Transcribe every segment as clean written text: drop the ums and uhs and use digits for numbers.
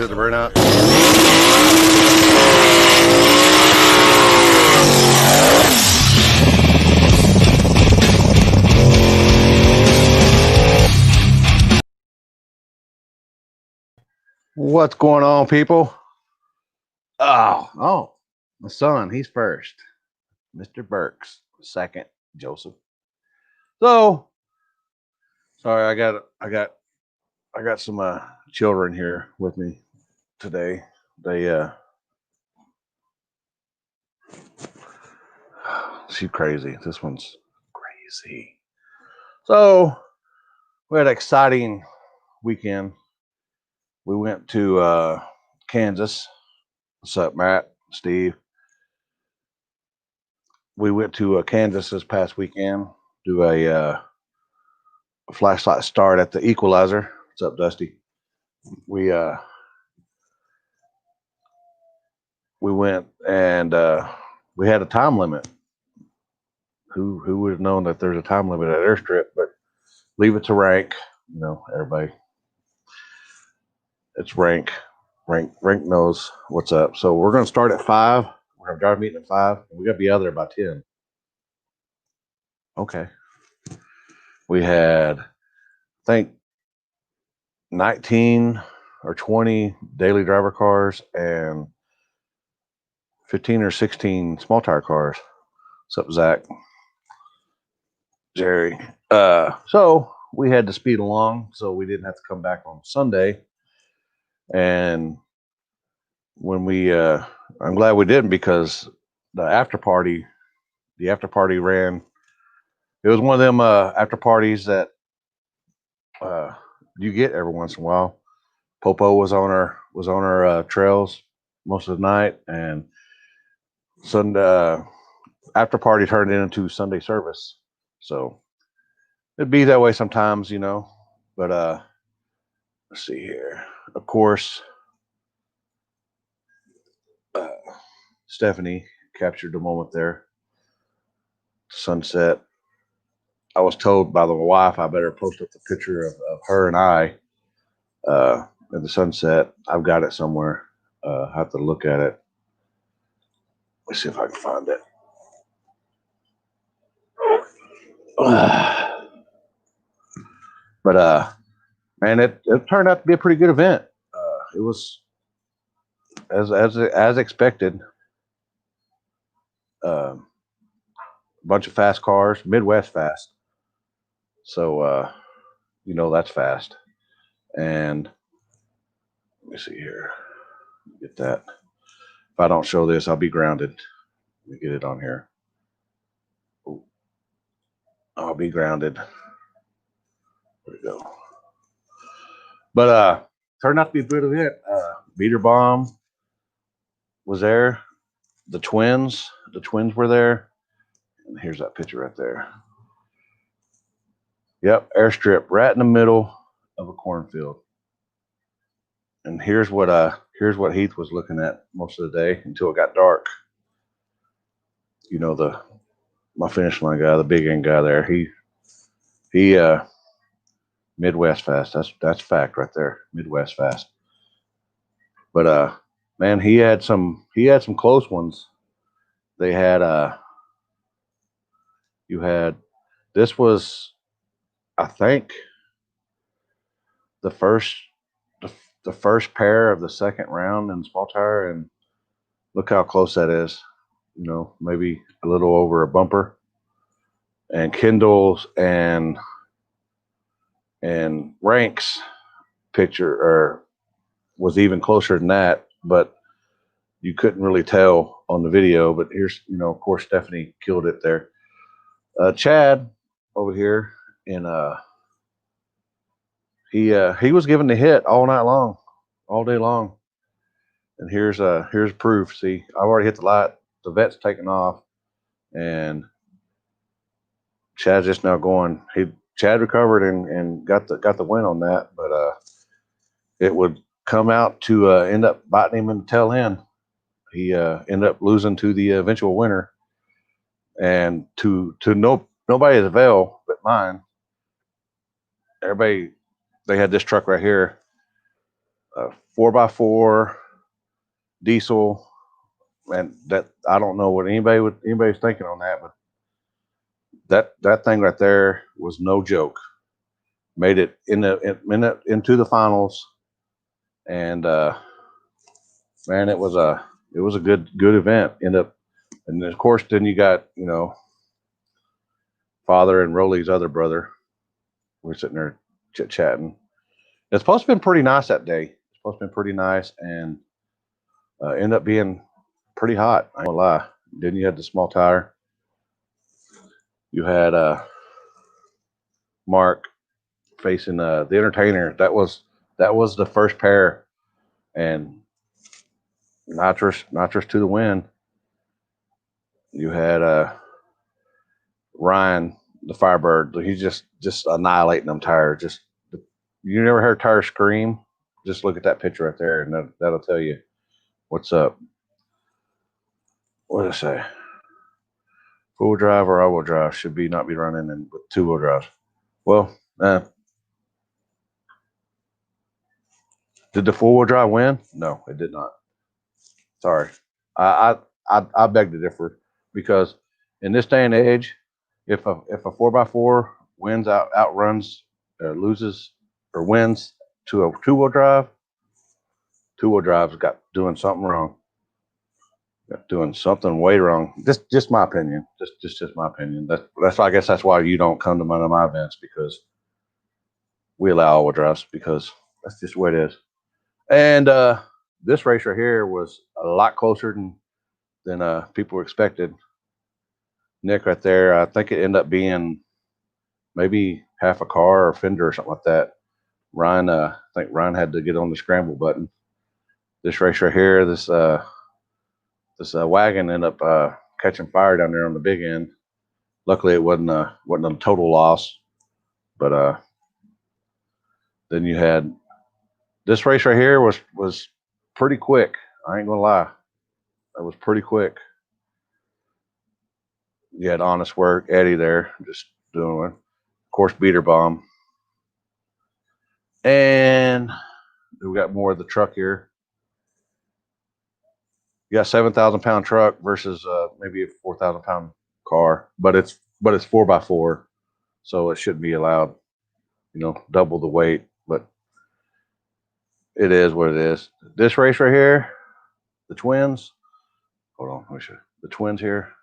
do the burnout. What's going on, people? Oh, my son, he's first. Mr. Burks, second, Joseph. So, sorry, I got some children here with me today. They she's crazy. This one's crazy. So, we had an exciting weekend. We went to Kansas. What's up, Matt, Steve? We went to Kansas this past weekend. Do a flashlight start at the Equalizer. What's up, Dusty? We went and we had a time limit. Who would have known that there's a time limit at Airstrip? But leave it to rank. You know, everybody. It's rank. Rank knows what's up. So we're going to start at 5. We're going to drive meeting at 5. We got to be out there by 10. Okay. We had, I think, 19 or 20 daily driver cars and 15 or 16 small tire cars. What's up, Zach? Jerry. So we had to speed along so we didn't have to come back on Sunday. And when we, I'm glad we didn't, because the after party ran. It was one of them after parties that you get every once in a while. Popo was on our trails most of the night, and Sunday after party turned into Sunday service. So it'd be that way sometimes, you know. But let's see here. Of course, Stephanie captured the moment there. Sunset. I was told by the wife I better post up the picture of her and I at the sunset. I've got it somewhere. I have to look at it. Let's see if I can find it. But man, it turned out to be a pretty good event. It was as expected. A bunch of fast cars, Midwest fast. So you know that's fast. And let me see here. Get that. If I don't show this, I'll be grounded. Let me get it on here. Ooh. I'll be grounded. There we go. But turned out to be a good event. Beater Bomb was there. The twins were there. And here's that picture right there. Yep, Airstrip right in the middle of a cornfield. And here's what Heath was looking at most of the day until it got dark. You know, my finish line guy, the big end guy there, he Midwest fast. That's fact right there. Midwest fast. But man, he had some close ones. They had this was, I think, the first pair of the second round in small tire, and look how close that is. You know, maybe a little over a bumper. And Kendall's and Rank's picture was even closer than that, but you couldn't really tell on the video. But here's, you know, of course, Stephanie killed it there. Chad over here, and he was giving the hit all night long, all day long. And here's proof. See, I've already hit the light. The vet's taking off, and Chad's just now going. Chad recovered and got the win on that, but it would come out to end up biting him in the tail end. He ended up losing to the eventual winner, and to nobody's avail but mine. Everybody, they had this truck right here, 4x4 diesel, and that I don't know what anybody's thinking on that, but that thing right there was no joke. Made it into the finals, and man, it was a good event. And of course, then you got, you know, Father and Rolly's other brother. We're sitting there chit chatting. It's supposed to have been pretty nice that day. It's supposed to have been pretty nice, and ended up being pretty hot. I ain't gonna lie. Then you had the small tire. You had Mark facing the Entertainer. That was the first pair, and Nitrous to the win. You had Ryan, the Firebird. He's just annihilating them tires. Just, you never heard tire scream? Just look at that picture right there, and that'll tell you what's up. What did I say? Four-wheel drive or all-wheel drive should not be running with two-wheel drive. Well, did the four-wheel drive win? No, it did not. Sorry, I beg to differ, because in this day and age, if a 4x4 outruns, loses or wins to a two-wheel drive, two-wheel drive's got doing something wrong. Doing something way wrong. Just my opinion. Just my opinion. That's I guess that's why you don't come to one of my events, because we allow all-wheel drives, because that's just the way it is. And this race right here was a lot closer than people expected. Nick right there, I think it ended up being maybe half a car or fender or something like that. Ryan, I think Ryan had to get on the scramble button. This race right here, this wagon ended up catching fire down there on the big end. Luckily, it wasn't a total loss. But then you had this race right here was pretty quick. I ain't gonna lie, it was pretty quick. You had Honest Work, Eddie there, just doing it. Of course, Beater Bomb. And we got more of the truck here. You got 7,000-pound truck versus maybe a 4,000-pound car, but it's 4x4, so it shouldn't be allowed, you know, double the weight. But it is what it is. This race right here, the twins. Hold on, let me show you. The twins here.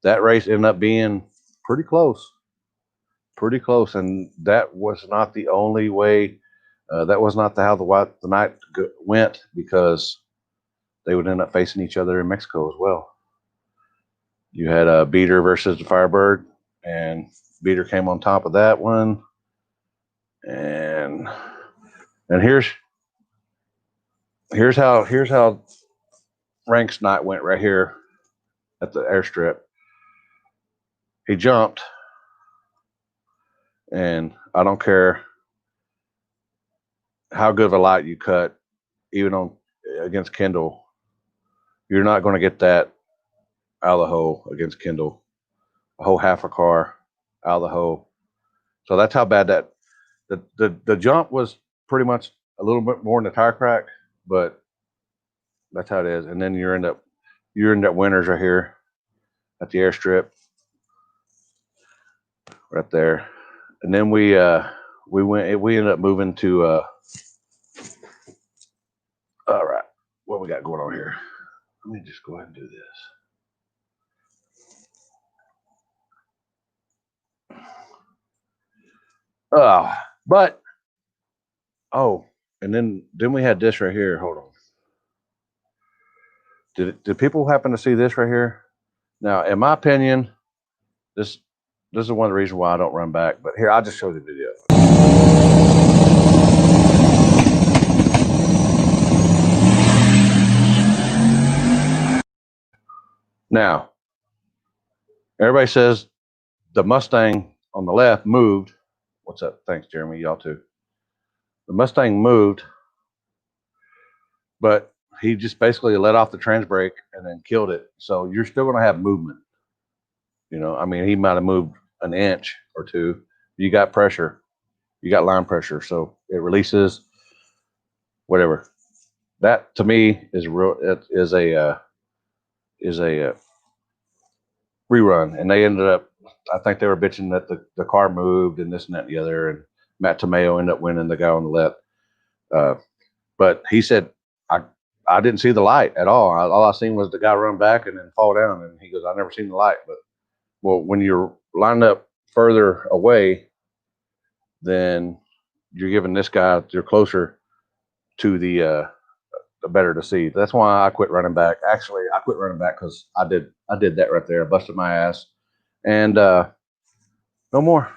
That race ended up being pretty close, and that was not the only way. That was not how the night went, because they would end up facing each other in Mexico as well. You had a Beater versus the Firebird, and Beater came on top of that one. And here's how Rank's night went right here at the airstrip. He jumped, and I don't care how good of a light you cut, even against Kendall, you're not going to get that out of the hole against Kendall. A whole half a car out of the hole. So that's how bad that the jump was. Pretty much a little bit more than the tire crack, but that's how it is. And then you're in that winners right here at the airstrip, right there. And then we ended up moving to all right, what we got going on here? Let me just go ahead and do this. And then we had this right here. Hold on. Did people happen to see this right here? Now, in my opinion, this is one of the reasons why I don't run back. But here, I'll just show the video. Now, everybody says the Mustang on the left moved. What's up? Thanks, Jeremy. Y'all too. The Mustang moved, but he just basically let off the trans brake and then killed it. So you're still going to have movement. You know, I mean, he might have moved an inch or two. You got pressure. You got line pressure. So it releases whatever. that to me is real. It is a rerun, and they ended up. I think they were bitching that the car moved and this and that and the other, and Matt Tomeo ended up winning, the guy on the left. But he said, I didn't see the light at all. All I seen was the guy run back and then fall down. And he goes, I never seen the light. But well, when you're lined up further away, then you're giving this guy, you're closer to the better to see. That's why I quit running back. Actually, I quit running back because I did that right there. I busted my ass, and no more.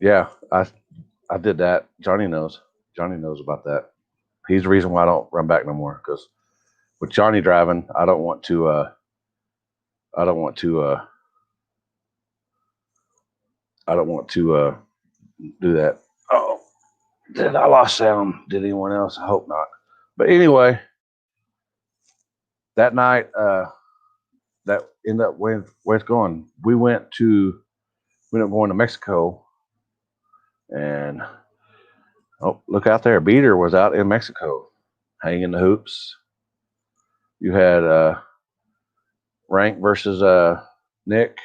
Yeah, I did that. Johnny knows. Johnny knows about that. He's the reason why I don't run back no more. Because with Johnny driving, I don't want to. I don't want to do that. Oh, did I lost sound? Did anyone else? I hope not. But anyway, that night, that ended up where it's going. We ended up going to Mexico, and oh, look out there! Beater was out in Mexico, hanging the hoops. You had Rank versus Nick.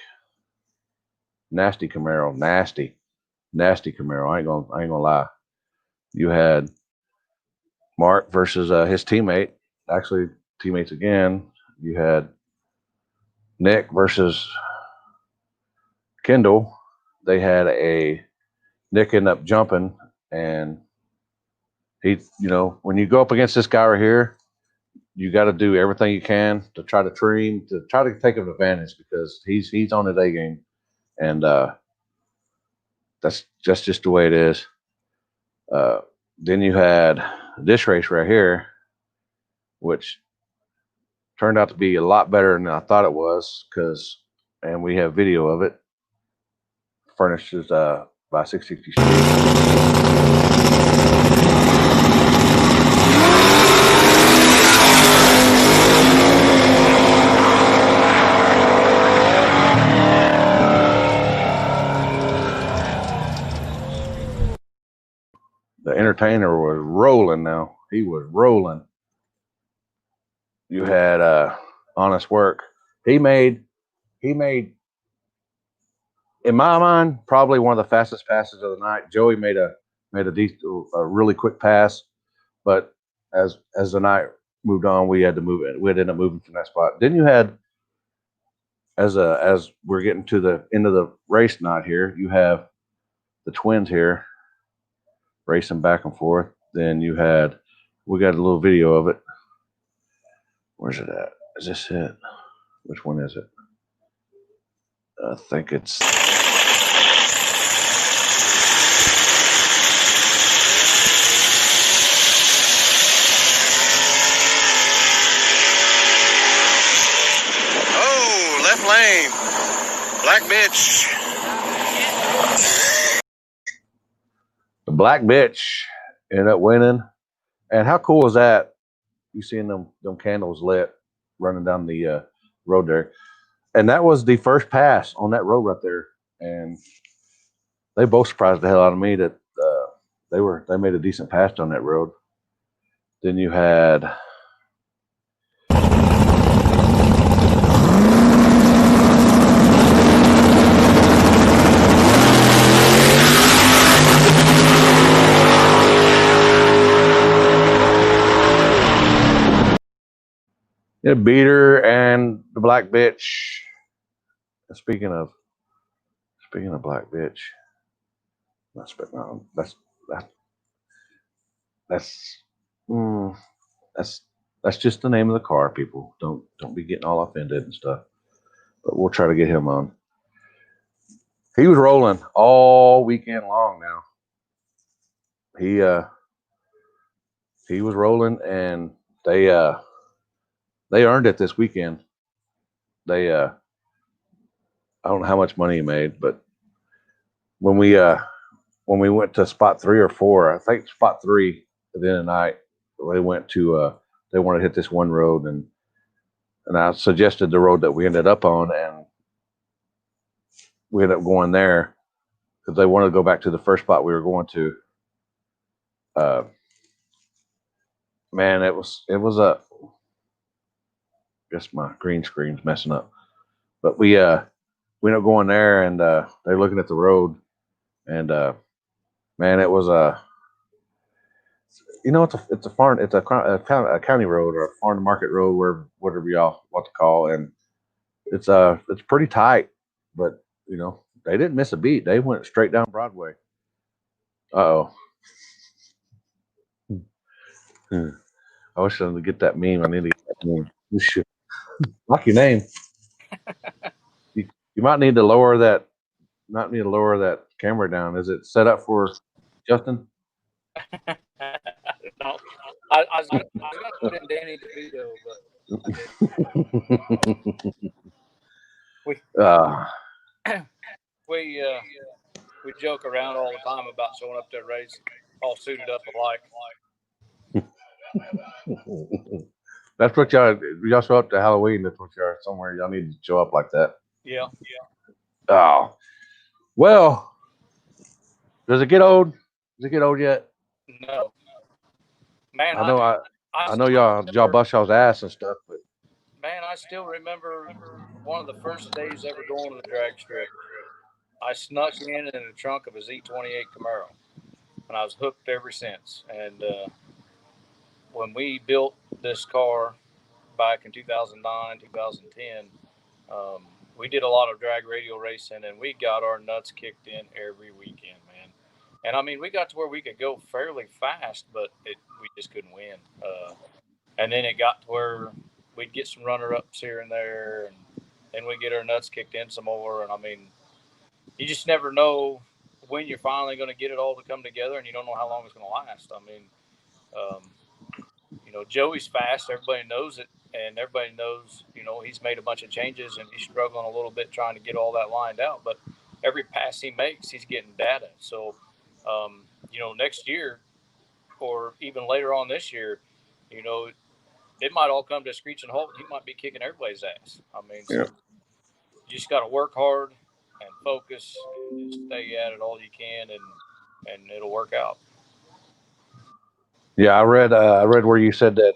Nasty Camaro, nasty Camaro. I ain't gonna lie. You had Mark versus his teammate. Actually, teammates again. You had Nick versus Kendall. They had Nick ended up jumping, and he, when you go up against this guy right here, you got to do everything you can to try to tree him, to try to take an advantage, because he's on his A game, and that's just the way it is. Then you had this race right here, which turned out to be a lot better than I thought it was, and we have video of it. Furnishes by 660 Street. The entertainer was rolling now. He was rolling. You had Honest Work. He made, in my mind, probably one of the fastest passes of the night. Joey made a really quick pass, but as the night moved on, we had to move it. We'd end up moving from that spot. Then you had, as we're getting to the end of the race night here, you have the twins here racing back and forth. Then we got a little video of it. Where's it at? Is this it? Which one is it? I think it's. Oh, left lane. Black bitch. The black bitch ended up winning. And how cool is that? You seeing them candles lit running down the road there. And that was the first pass on that road right there. And they both surprised the hell out of me that they made a decent pass on that road. Then you had Beater and the black bitch. Speaking of black bitch, that's just the name of the car. People don't be getting all offended and stuff. But we'll try to get him on. He was rolling all weekend long. Now he was rolling, and they earned it this weekend. I don't know how much money he made, but when we went to spot 3 or 4, I think spot 3 at the end of the night, they went to they wanted to hit this one road, and I suggested the road that we ended up on, and we ended up going there. because they wanted to go back to the first spot we were going to. Man, it was a. Guess my green screen's messing up, but we ended up going there, and they're looking at the road, and man, it was a. It's a farm, it's a county road or a farm to market road, whatever y'all want to call, and it's pretty tight, but they didn't miss a beat. They went straight down Broadway. Uh oh. I wish I could get that meme. I need to get that meme. You should lock your name. You might need to lower that. Not need to lower that camera down. Is it set up for Justin? No, I was gonna put in Danny DeVito, but we joke around all the time about showing up to a race all suited up alike. That's what y'all show up to Halloween. That's what y'all somewhere. Y'all need to show up like that. Yeah. Oh, well. Does it get old? Does it get old yet? No. Man, I know y'all bust y'all's ass and stuff, but man, I still remember one of the first days ever going to the drag strip. I snuck in the trunk of a Z28 Camaro, and I was hooked ever since. And when we built this car back in 2009, 2010, we did a lot of drag radial racing, and we got our nuts kicked in every weekend, man. And I mean, we got to where we could go fairly fast, but we just couldn't win. And then it got to where we'd get some runner-ups here and there, and then we'd get our nuts kicked in some more. And I mean, you just never know when you're finally going to get it all to come together, and you don't know how long it's going to last. I mean, Joey's fast. Everybody knows it, and everybody knows, he's made a bunch of changes, and he's struggling a little bit trying to get all that lined out. But every pass he makes, he's getting data. So, next year or even later on this year, it might all come to a screeching halt. He might be kicking everybody's ass. I mean, so you just got to work hard and focus and just stay at it all you can, and it'll work out. Yeah, I read where you said that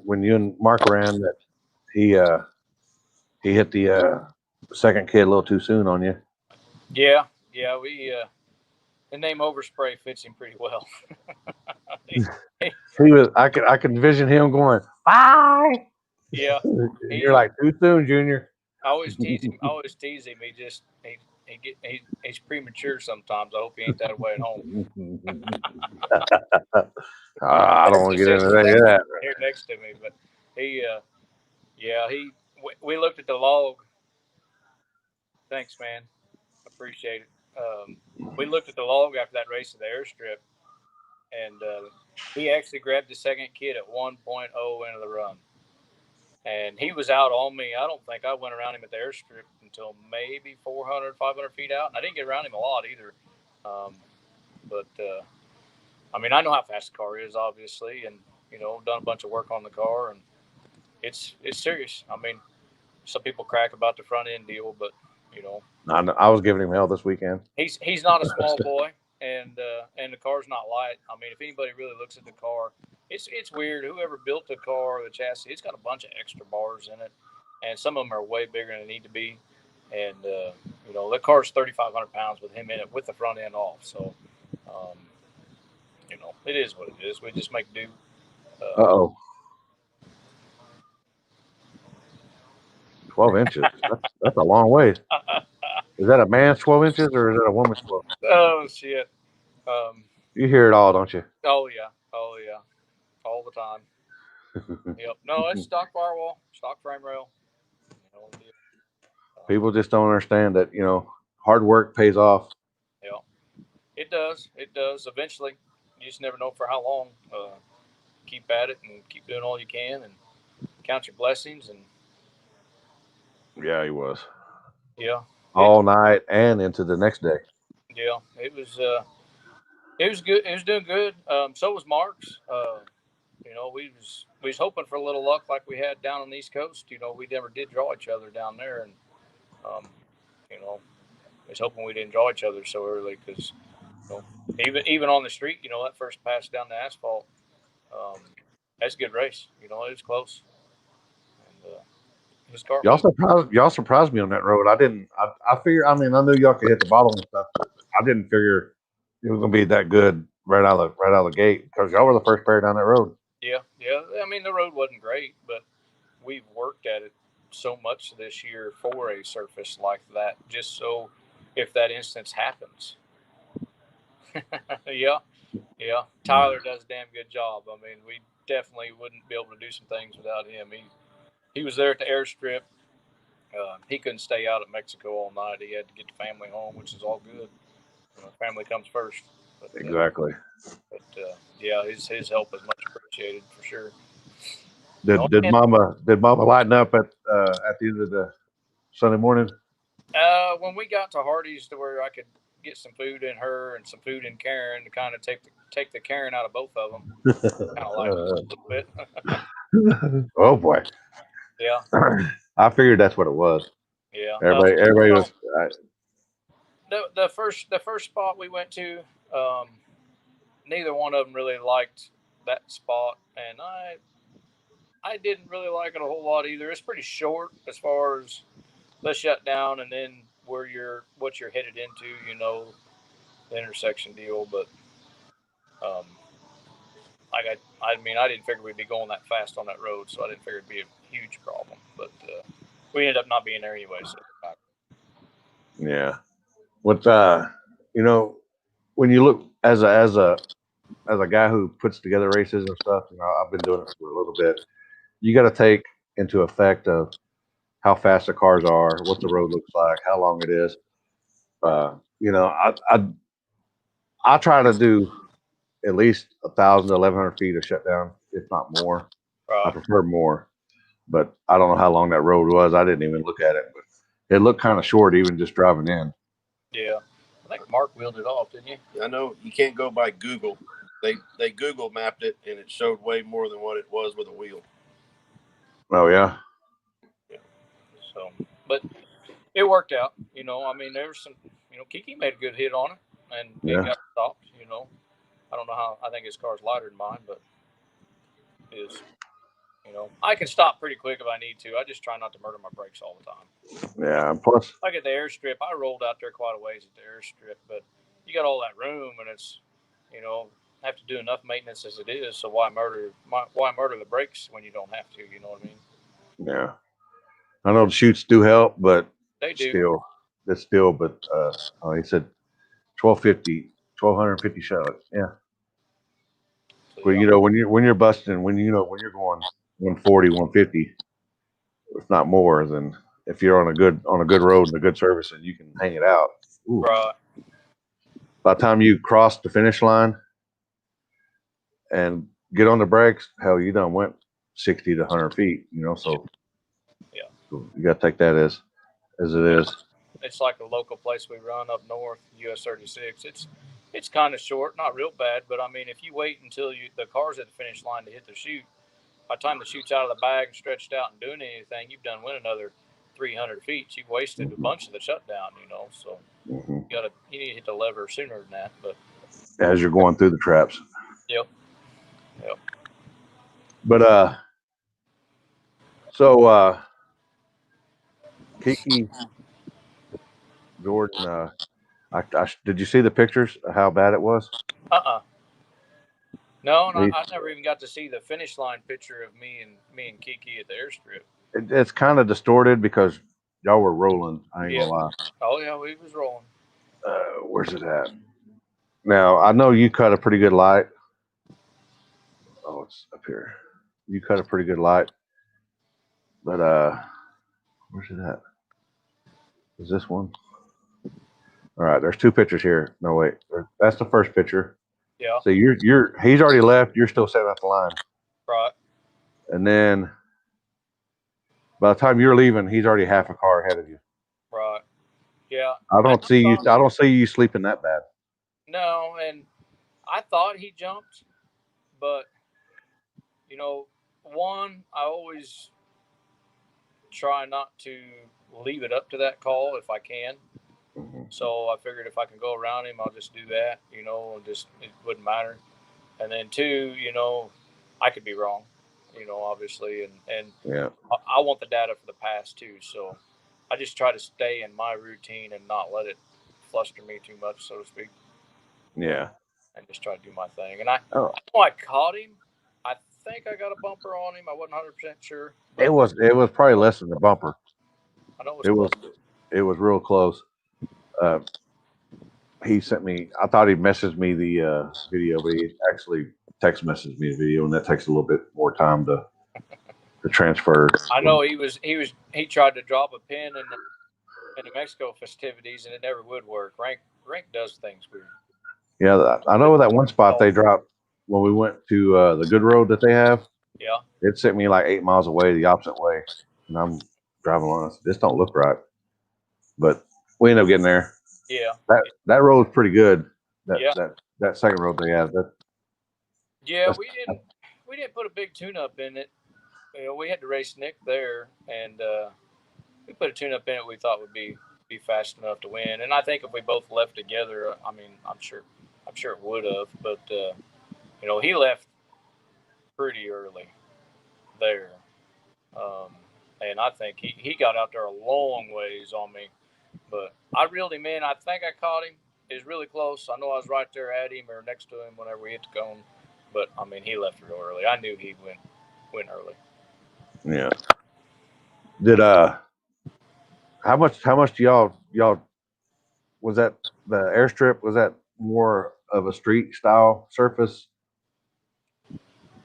when you and Mark ran that he hit the second kid a little too soon on you. Yeah, we the name Overspray fits him pretty well. He was. I could envision him going, bye. Yeah, you're like too soon, Junior. I always tease him. He's premature sometimes. I hope he ain't that way at home. I don't want to get into any of that. Here next to me, but we looked at the log. Thanks, man. Appreciate it. We looked at the log after that race at the airstrip, and he actually grabbed the second kid at 1.0 into the run. And he was out on me. I don't think I went around him at the airstrip until maybe 400, 500 feet out. And I didn't get around him a lot either. But I mean, I know how fast the car is, obviously, and, done a bunch of work on the car. And it's serious. I mean, some people crack about the front end deal, but, I was giving him hell this weekend. He's not a small boy, and the car's not light. I mean, if anybody really looks at the car, it's weird. Whoever built the car or the chassis, it's got a bunch of extra bars in it, and some of them are way bigger than they need to be. And the car's 3,500 pounds with him in it, with the front end off. So, it is what it is. We just make do. 12 inches. That's a long ways. Is that a man's 12 inches or is that a woman's 12? Oh, shit. You hear it all, don't you? Oh, yeah. All the time. Yep. No, it's stock firewall, stock frame rail. People just don't understand that, hard work pays off. Yeah. It does. Eventually. You just never know for how long. Keep at it and keep doing all you can and count your blessings. And yeah, he was. Yeah. All night and into the next day. Yeah, it was good. It was doing good. So was Mark's. We was hoping for a little luck like we had down on the East Coast. We never did draw each other down there, and was hoping we'd enjoy each other so early because even on the street, that first pass down the asphalt, that's a good race. It was close. And his car. Y'all surprised me on that road. I didn't. I figured. I mean, I knew y'all could hit the bottom and stuff, but I didn't figure it was gonna be that good right out of the gate because y'all were the first pair down that road. Yeah. I mean, the road wasn't great, but we've worked at it so much this year for a surface like that, just so if that instance happens. Yeah. Tyler does a damn good job. I mean, we definitely wouldn't be able to do some things without him. He was there at the airstrip. He couldn't stay out at Mexico all night. He had to get the family home, which is all good. Family comes first. But, Exactly. Yeah, his help is much appreciated for sure. Did Mama lighten up at the end of the Sunday morning? When we got to Hardee's, to where I could get some food in her and some food in Karen to kind of take the Karen out of both of them, kind of like a little bit. Oh boy. Yeah. I figured that's what it was. Yeah. Everybody was. The first spot we went to, neither one of them really liked that spot, and I didn't really like it a whole lot either. It's pretty short as far as the shutdown, and then what you're headed into, the intersection deal. But I didn't figure we'd be going that fast on that road, so I didn't figure it'd be a huge problem. But we ended up not being there anyway. So yeah. What when you look as a guy who puts together races and stuff, I've been doing it for a little bit. You got to take into effect of how fast the cars are, what the road looks like, how long it is. I try to do at least 1,000 to 1,100 feet of shutdown, if not more. I prefer more, but I don't know how long that road was. I didn't even look at it, but it looked kind of short, even just driving in. Yeah, I think Mark wheeled it off, didn't you? I know you can't go by Google. They Google mapped it, and it showed way more than what it was with a wheel. Oh yeah. So, but it worked out. I mean, there was some. Kiki made a good hit on it, and it got stopped. I don't know how. I think his car's lighter than mine, but his. I can stop pretty quick if I need to. I just try not to murder my brakes all the time. Yeah, and plus, like at the airstrip, I rolled out there quite a ways at the airstrip, but you got all that room, and it's, have to do enough maintenance as it is. So why murder the brakes when you don't have to? You know what I mean? Yeah, I know the chutes do help, but they do. But he said 1,250 shots. Yeah. So, well, when you're busting, when you're going 140, 150, if not more, then if you're on a good road and a good service and you can hang it out. Ooh. Right. By the time you cross the finish line and get on the brakes, hell, you done went 60 to 100 feet. So yeah, so you got to take that as it is. It's like a local place we run up north, US 36. It's kind of short, not real bad, but I mean, if you wait until the car's at the finish line to hit the chute, by the time the chute's out of the bag and stretched out and doing anything, you've done went another 300 feet. You've wasted a bunch of the shutdown, So you need to hit the lever sooner than that. But as you're going through the traps. Yep. But so Kiki, Jordan, did you see the pictures of how bad it was? No, I never even got to see the finish line picture of me and Kiki at the airstrip. It's kind of distorted because y'all were rolling. I ain't gonna lie. Oh yeah, we was rolling. Where's it at? Now I know you cut a pretty good light. Oh, it's up here. You cut a pretty good light, but where's it at? Is this one? All right, there's two pictures here. No wait, that's the first picture. Yeah. So he's already left. You're still sitting at the line. Right. And then by the time you're leaving, he's already half a car ahead of you. Right. Yeah. I don't see you sleeping that bad. No, and I thought he jumped, but one, I always try not to leave it up to that call if I can. Mm-hmm. So I figured if I can go around him, I'll just do that, you know, and just it wouldn't matter. And then two, you know, I could be wrong, you know, obviously, and Yeah. I want the data for the past too. So I just try to stay in my routine and not let it fluster me too much, so to speak. Yeah. And just try to do my thing. And I Oh, know I caught him. I think I got a bumper on him. I wasn't 100% sure. But it was probably less than the bumper. I know it was It close. was real close. He sent me. I thought he messaged me the video, but he actually text messaged me the video, and that takes a little bit more time to transfer. I know he tried to drop a pin in the New Mexico festivities, and it never would work. Rank does things weird. Yeah, I know that one spot they dropped when we went to the good road that they have. Yeah. It sent me like 8 miles away, the opposite way, and I'm driving along. I said, this don't look right, but we ended up getting there. Yeah. That road's pretty good. Yeah. That second road they have. Yeah, we didn't put a big tune-up in it. You know, we had to race Nick there, and we put a tune-up in it we thought would be fast enough to win. And I think if we both left together, I mean, I'm sure it would have. But you know, he left pretty early there, and I think he got out there a long ways on me. But I reeled him in. I think I caught him. It was really close. I know I was right there at him or next to him whenever we hit the cone. But I mean, he left real early. I knew he went early. Yeah. Did how much do y'all was that the airstrip? Was that more of a street style surface?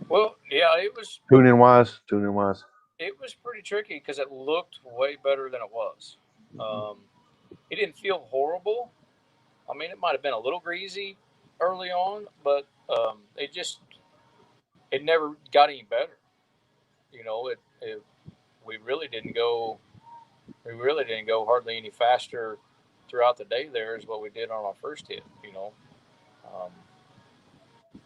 Well, yeah, it was Tuning wise. it was pretty tricky because it looked way better than it was. It didn't feel horrible. I mean, it might have been a little greasy early on, but it never got any better. You know, we really didn't go hardly any faster throughout the day there as what we did on our first hit. You know, um,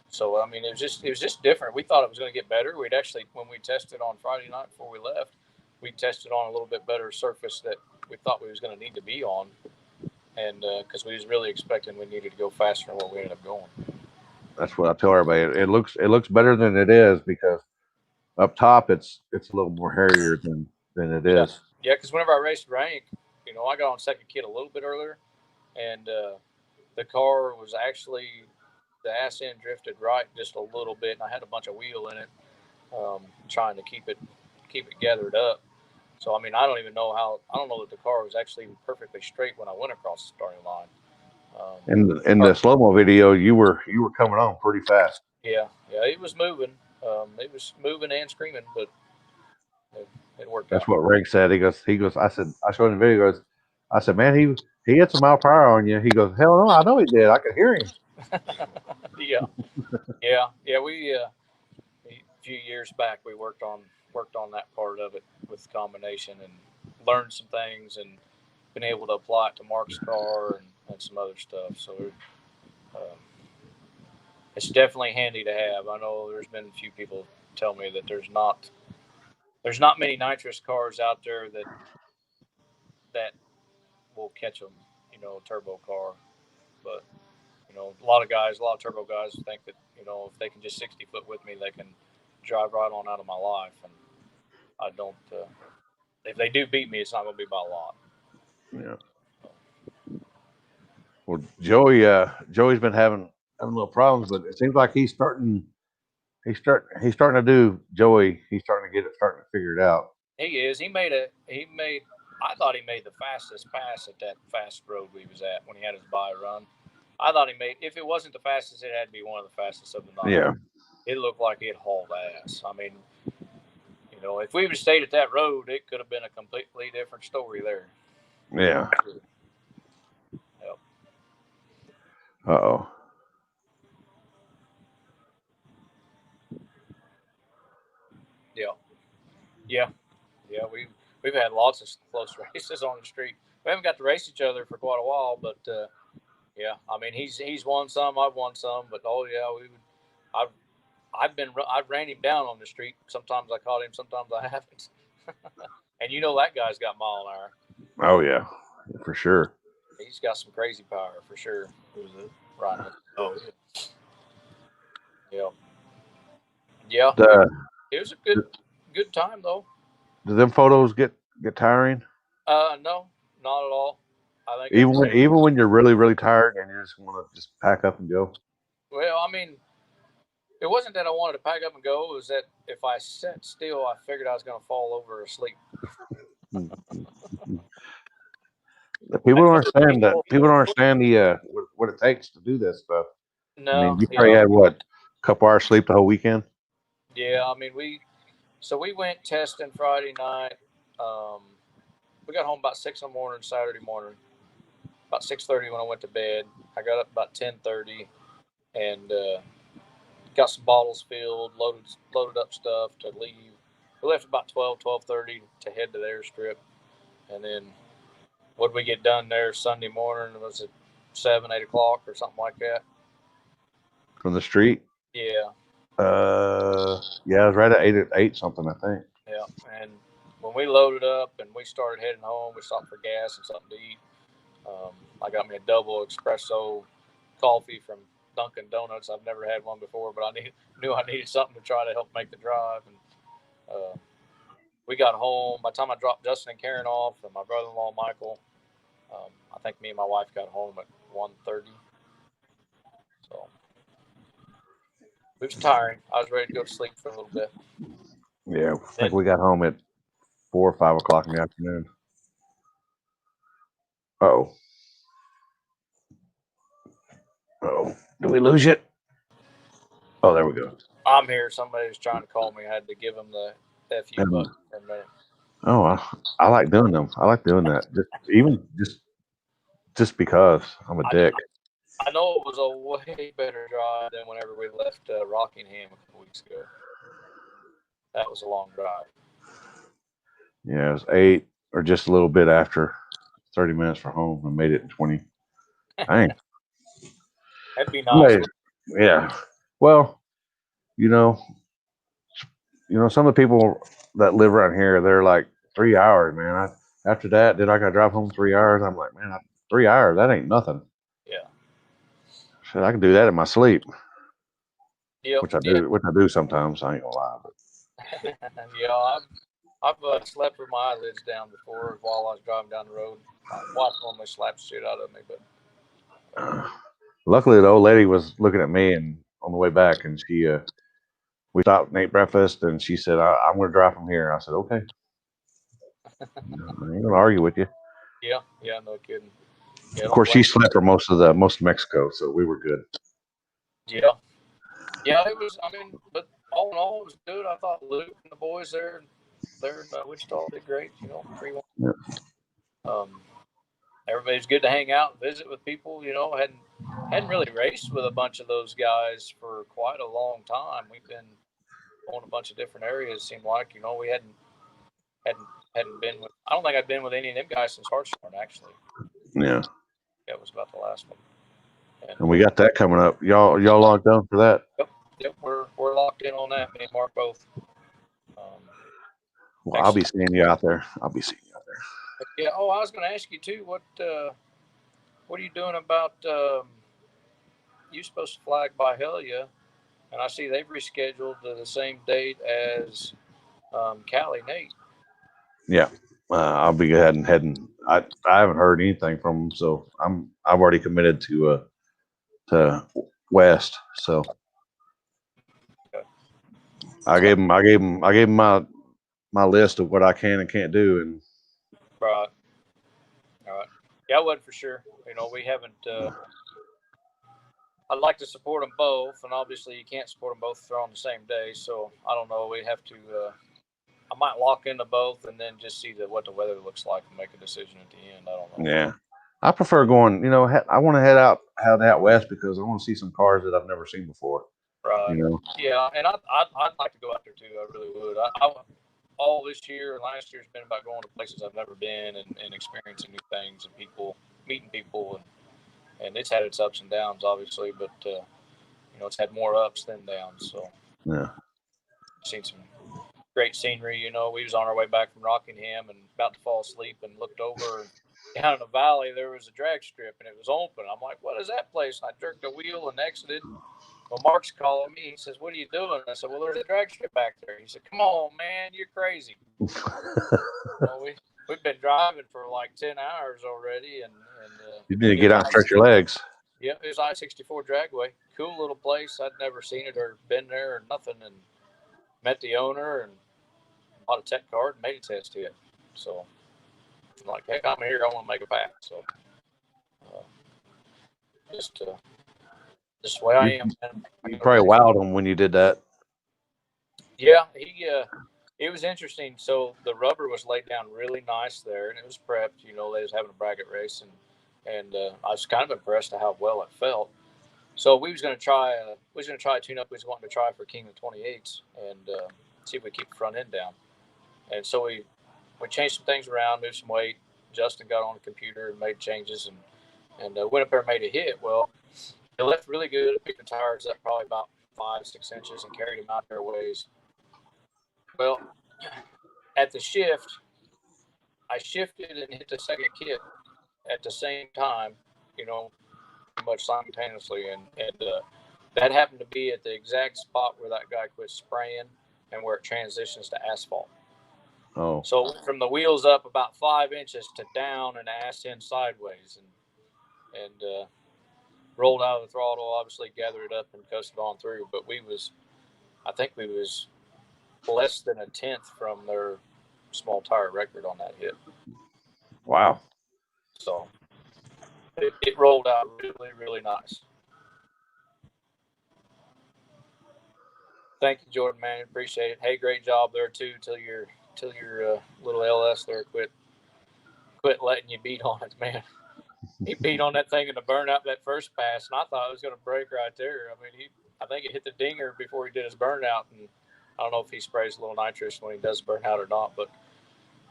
so I mean, it was just different. We thought it was going to get better. We'd actually, when we tested on Friday night before we left, we tested on a little bit better surface that we thought we was going to need to be on, and because we was really expecting we needed to go faster than what we ended up going. That's what I tell everybody. It looks better than it is because up top it's a little more hairier than it is. Yeah, because whenever I raced Rank, you know, I got on second kit a little bit earlier, and the car was actually the ass end drifted right just a little bit, and I had a bunch of wheel in it, trying to keep it gathered up. So I mean, I don't know that the car was actually perfectly straight when I went across the starting line. In the slow mo video, you were coming on pretty fast. Yeah, it was moving. It was moving and screaming, but it worked That's out. what Rick said. He goes. I said, I showed him the video. He goes, I said, man, he hit some mile per hour on you. He goes, hell no, I know he did. I could hear him. yeah. We a few years back we worked on that part of it with the combination and learned some things and been able to apply it to Mark's car and some other stuff. So it's definitely handy to have. I know there's been a few people tell me that there's not many nitrous cars out there that will catch them, you know, turbo car. But you know, a lot of turbo guys think that, you know, if they can just 60 foot with me, they can drive right on out of my life. And I don't. If they do beat me, it's not going to be by a lot. Yeah. Well, Joey's been having little problems, but it seems like he's starting to do Joey. He's starting to figure it out. He is. I thought he made the fastest pass at that fast road we was at when he had his bye run. I thought he made, if it wasn't the fastest, it had to be one of the fastest of the night. Yeah. It looked like it hauled ass. I mean, you know, if we would have stayed at that road, it could have been a completely different story there. Yeah. Yep. Uh-oh. Yeah. We've had lots of close races on the street. We haven't got to race each other for quite a while, but yeah, I mean he's won some, I've won some, but oh yeah, I've ran him down on the street. Sometimes I caught him, sometimes I haven't. And you know that guy's got mile an hour. Oh yeah, for sure. He's got some crazy power for sure. Who's it? Rhino. Oh, Yeah. Yeah. The, It was a good time though. do them photos get tiring? No, not at all. I think Even when you're really, really tired and you just want to just pack up and go. well, I mean, it wasn't that I wanted to pack up and go. It was that if I sat still, I figured I was going to fall over asleep. People don't understand that. People don't understand the what it takes to do this stuff. No, I mean, you probably had what, a couple hours sleep the whole weekend. Yeah, I mean we went testing Friday night. We got home about 6 in the morning Saturday morning. About 6:30 when I went to bed. I got up about 10:30 and got some bottles filled, loaded up stuff to leave. We left about 12:30 to head to the airstrip, and then what we get done there Sunday morning was at 7-8 o'clock or something like that. From the street. Yeah. Yeah, it was right at eight something, I think. Yeah, and when we loaded up and we started heading home, we stopped for gas and something to eat. I got me a double espresso coffee from Dunkin' Donuts. I've never had one before, but I knew I needed something to try to help make the drive. And we got home. By the time I dropped Justin and Karen off, and my brother-in-law Michael, I think me and my wife got home at 1:30. So it was tiring. I was ready to go to sleep for a little bit. Yeah, I think we got home at 4 or 5 o'clock in the afternoon. Oh, did we lose it? Oh, there we go. I'm here. Somebody was trying to call me. I had to give them the FU button for a minute. Oh, I like doing them. I like doing that. Just because I'm a dick. I know it was a way better drive than whenever we left Rockingham a couple weeks ago. That was a long drive. Yeah, it was 8 or just a little bit after 30 minutes from home. I made it in 20. Dang. That'd be nice. Yeah. Well, you know, some of the people that live around here, they're like 3 hours, man. After that, I got to drive home 3 hours. I'm like, man, 3 hours, that ain't nothing. Yeah. Shit, I can do that in my sleep. Yeah. Which I do sometimes. I ain't gonna lie. But. Yeah, I've slept with my eyelids down before while I was driving down the road. My wife normally slaps shit out of me, but luckily the old lady was looking at me and on the way back, and she we stopped and ate breakfast, and she said, I'm going to drive from here. I said, okay. I ain't going to argue with you. Yeah, no kidding. Yeah, of course, she slept for most of Mexico, so we were good. Yeah, it was. I mean, but all in all, it was good. I thought Luke and the boys there in Wichita did great. 3-1. Yeah. Everybody's good to hang out and visit with people. Hadn't really raced with a bunch of those guys for quite a long time. We've been on a bunch of different areas. Seemed like we hadn't been with. I don't think I've been with any of them guys since Hartshorn, actually. Yeah, that was about the last one. And we got that coming up. Y'all locked down for that? Yep. We're locked in on that. Me and Mark both. Well, I'll be seeing you out there. Yeah. Oh, I was going to ask you too. What are you doing about? You're supposed to flag by Hellia, and I see they've rescheduled to the same date as Cali Nate. Yeah, I'll be heading. I haven't heard anything from them, so I've already committed to West. So okay. I gave him my list of what I can and can't do, and right. All right. Yeah, I wasn't for sure. We haven't. I'd like to support them both, and obviously you can't support them both if they're on the same day. So I don't know. We have to. I might lock into both and then just see what the weather looks like and make a decision at the end. I don't know. Yeah, I prefer going. I want to head out west because I want to see some cars that I've never seen before. Right. Yeah, and I'd like to go out there too. I really would. All this year and last year's been about going to places I've never been and experiencing new things and meeting people, and it's had its ups and downs, obviously, but it's had more ups than downs. So yeah, seen some great scenery. We was on our way back from Rockingham and about to fall asleep and looked over, and down in the valley, there was a drag strip and it was open. I'm like, what is that place? And I jerked the wheel and exited. Well, Mark's calling me. He says, what are you doing? I said, well, there's a drag strip back there. He said, come on, man, you're crazy. Well, we've been driving for like 10 hours already. And You need to get out and stretch your legs. Yeah, it was I-64 Dragway. Cool little place. I'd never seen it or been there or nothing. And met the owner and bought a tech card and made a test hit. So I'm like, heck, I'm here. I want to make a pass. So just the way I am. Man. You probably wowed him when you did that. Yeah, it was interesting. So the rubber was laid down really nice there, and it was prepped. You know, they was having a bracket race, and I was kind of impressed at how well it felt. So we was going to try a tune-up. We was wanting to try for King of 28s and see if we keep the front end down. And so we changed some things around, moved some weight. Justin got on the computer and made changes and went up there and made a hit. Well, it left really good. Picked the tires up probably about 5-6 inches and carried him out there a ways. Well, at the shift, I shifted and hit the second kit at the same time, you know, pretty much simultaneously. And that happened to be at the exact spot where that guy quit spraying and where it transitions to asphalt. Oh. So from the wheels up about 5 inches to down and ass in sideways and rolled out of the throttle, obviously gathered it up and coasted on through. But I think we was less than a tenth from their small tire record on that hit. Wow. So it rolled out really, really nice. Thank you, Jordan, man. Appreciate it. Hey, great job there too. Till your little LS there quit letting you beat on it, man. He beat on that thing in the burnout that first pass, and I thought it was going to break right there. I mean, I think it hit the dinger before he did his burnout, and I don't know if he sprays a little nitrous when he does burnout or not, but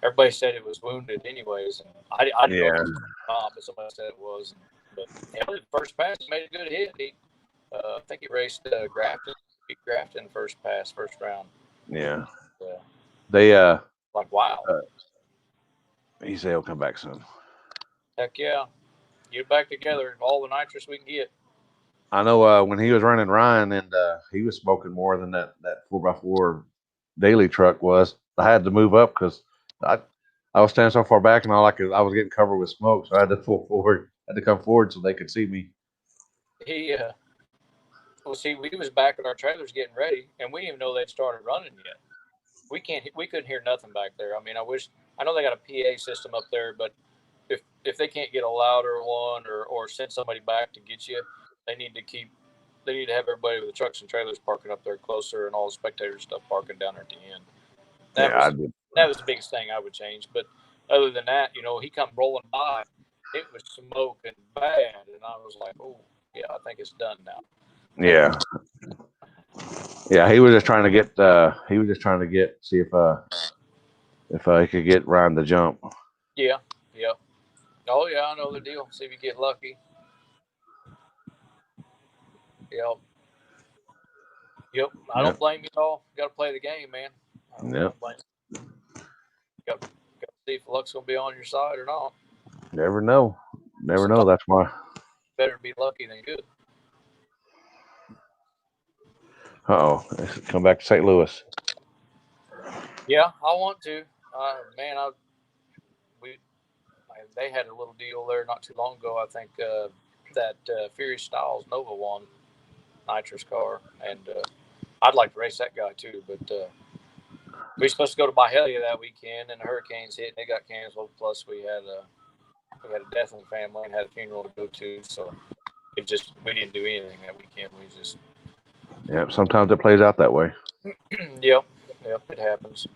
everybody said it was wounded anyways. And I didn't know if it was not, but somebody said it was. But the first pass, he made a good hit. I think he raced Grafton. He Grafton first round. Yeah. They like, wow. He said he'll come back soon. Heck yeah. Get back together. All the nitrous we can get. I know when he was running Ryan and he was smoking more than that 4x4 daily truck was. I had to move up because I was standing so far back and I was getting covered with smoke, so I had to pull forward. I had to come forward so they could see me. Well, see, we was back at our trailers getting ready, and we didn't even know they'd started running yet. We couldn't hear nothing back there. I mean, I know they got a PA system up there, but if they can't get a louder one or send somebody back to get you, they need to have everybody with the trucks and trailers parking up there closer and all the spectator stuff parking down there at the end. That was the biggest thing I would change. But other than that, you know, he come rolling by, it was smoking bad, and I was like, oh yeah, I think it's done now. Yeah. Yeah, he was just trying to get see if he could get Ryan to jump. Yeah. Oh yeah, I know the deal. See if you get lucky. Yep. I don't blame you at all. Got to play the game, man. Yep. Got to see if luck's gonna be on your side or not. Never know. That's why. Better be lucky than good. Come back to St. Louis. Yeah, I want to. Man, they had a little deal there not too long ago. I think that Furious Styles Nova won nitrous car, and I'd like to race that guy too. But we were supposed to go to Byhalia that weekend, and the hurricanes hit, and they got canceled. Plus, we had a death in the family and had a funeral to go to, so we didn't do anything that weekend. Yeah, sometimes it plays out that way. Yep, it happens.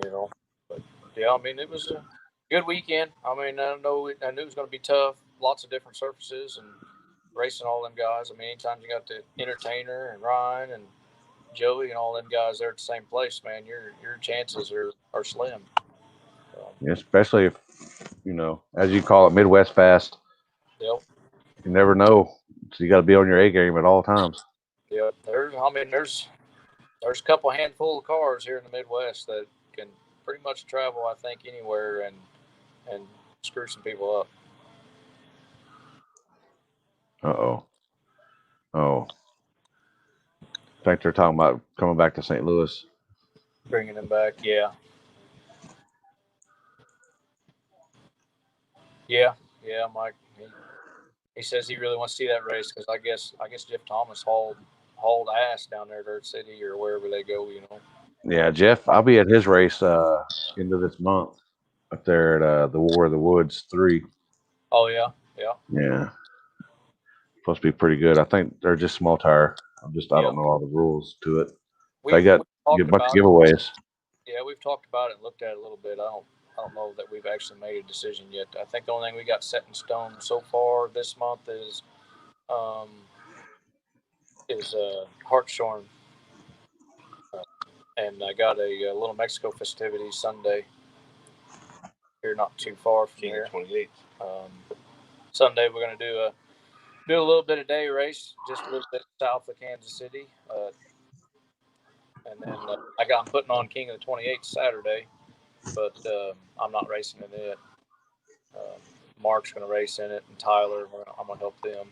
You know, but yeah, I mean, it was a good weekend. I mean, I knew it was going to be tough. Lots of different surfaces and racing all them guys. I mean, anytime you got the Entertainer and Ryan and Joey and all them guys there at the same place, man, your chances are slim. Yeah, especially if, you know, as you call it, Midwest fast. Yep. You never know, so you got to be on your A game at all times. Yeah, there's a couple handful of cars here in the Midwest that can pretty much travel, I think, anywhere and screw some people up. Uh-oh. Oh. I think they're talking about coming back to St. Louis. Bringing them back, yeah. Yeah, Mike. He says he really wants to see that race because I guess Jeff Thomas hauled ass down there at Dirt City or wherever they go. Yeah, Jeff, I'll be at his race end of this month up there at the War of the Woods 3. Oh yeah. Yeah. Supposed to be pretty good. I think they're just small tire. I don't know all the rules to it. They got a bunch of giveaways. Yeah, we've talked about it and looked at it a little bit. I don't know that we've actually made a decision yet. I think the only thing we got set in stone so far this month is Hartshorn, and I got a Little Mexico festivities Sunday here, not too far from here. 28th. Sunday we're gonna do a little bit of day race, just a little bit south of Kansas City, and then I'm putting on King of the 28th Saturday, but I'm not racing in it. Mark's going to race in it, and Tyler, I'm going to help them.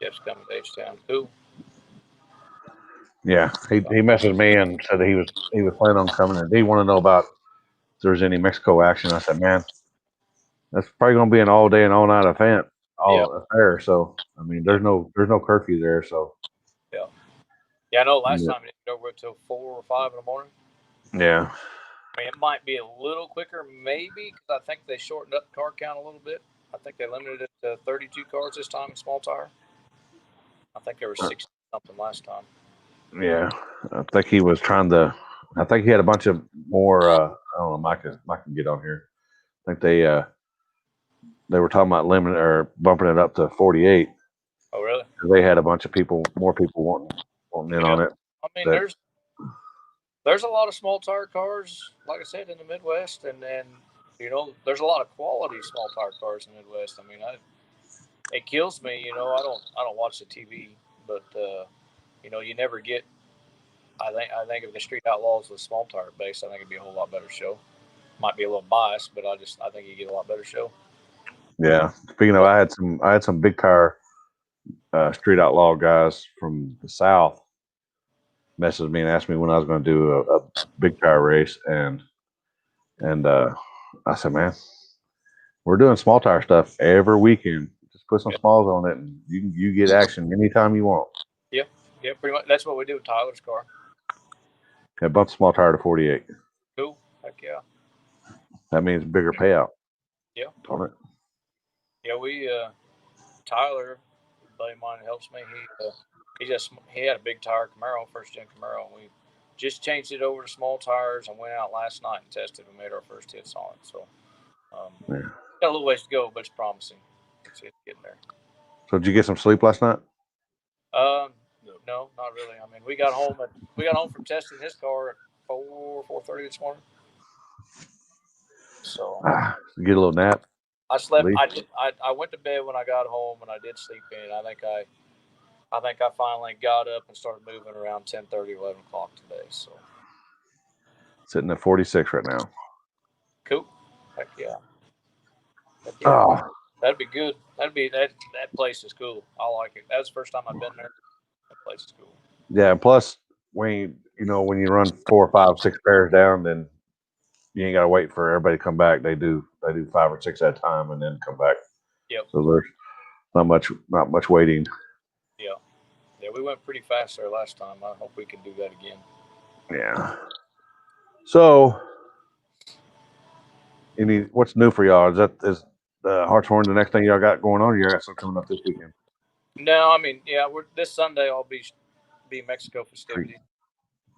Jeff's coming to H-Town. Cool. Yeah, he messaged me and said that he was planning on coming, and he wanted to know about if there's any Mexico action. I said, man, that's probably going to be an all day and all night event, affair. So I mean, there's no curfew there. So yeah. I know last time it didn't go till 4 or 5 in the morning. Yeah. I mean, it might be a little quicker, maybe, because I think they shortened up the car count a little bit. I think they limited it to 32 cars this time in small tire. I think there were 60 something last time. Yeah, I think he was trying to. I think he had a bunch of more. I don't know. Mike can get on here. I think they were talking about limiting or bumping it up to 48. Oh, really? They had a bunch of more people wanting in on it. I mean, there's a lot of small tire cars, like I said, in the Midwest, and then there's a lot of quality small tire cars in the Midwest. I mean, it kills me, I don't watch the TV, but you never get. I think if the Street Outlaws was small tire based, I think it'd be a whole lot better show. Might be a little biased, but I think you get a lot better show. Yeah. Speaking of, I had some big tire Street Outlaw guys from the South messaged me and asked me when I was going to do a big tire race, and I said, man, we're doing small tire stuff every weekend. Just put some smalls on it, and you get action anytime you want. Yeah, pretty much. That's what we do with Tyler's car. Yeah, bump the small tire to 48. Cool. Heck yeah. That means bigger payout. Yeah. On it. Yeah, Tyler, a buddy of mine who helps me, he had a big tire Camaro, first gen Camaro, and we just changed it over to small tires and went out last night and tested and made our first hits on it. So got a little ways to go, but it's promising. See it getting there. So did you get some sleep last night? No, not really. I mean, we got home from testing his car at 4:30 this morning. So get a little nap. I slept. I went to bed when I got home, and I did sleep in. I think I finally got up and started moving around 10:30, 11 o'clock today. So sitting at 46 right now. Cool. Heck yeah. Oh, that'd be good. That place is cool. I like it. That's the first time I've been there. That place is cool. Yeah, and plus when you run 4, 5, 6 pairs down, then you ain't got to wait for everybody to come back. They do 5 or 6 at a time and then come back. Yep. So there's not much waiting. Yeah. Yeah, we went pretty fast there last time. I hope we can do that again. Yeah. So, what's new for y'all? Is Hartshorn the next thing y'all got going on? Or you got something coming up this weekend? No, I mean, yeah, this Sunday I'll be Mexico festivities.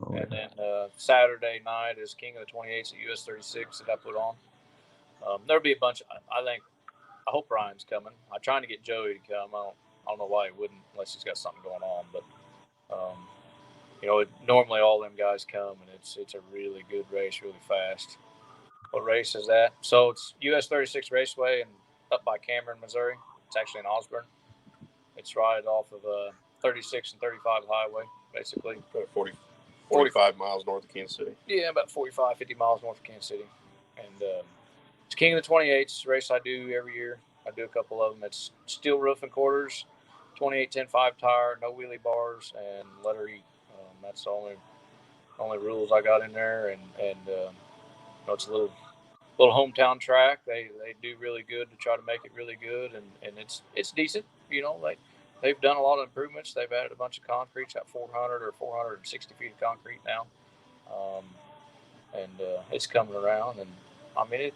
Oh, and then Saturday night is King of the 28th at US 36 that I put on. There'll be a bunch. I hope Ryan's coming. I'm trying to get Joey to come. I don't know why he wouldn't unless he's got something going on. But normally all them guys come, and it's a really good race, really fast. What race is that? So it's US 36 Raceway and up by Cameron, Missouri. It's actually in Osborne. It's right off of 36 and 35 highway, basically. 45 miles north of Kansas City. Yeah, about 45, 50 miles north of Kansas City. And It's King of the 28s race I do every year. I do a couple of them. It's steel roof and quarters, 28 10.5 tire, no wheelie bars, and letter E. That's the only rules I got in there, and it's a little hometown track. They do really good to try to make it really good, and it's decent. They've done a lot of improvements. They've added a bunch of concrete. It's got 400 or 460 feet of concrete now, and it's coming around. And I mean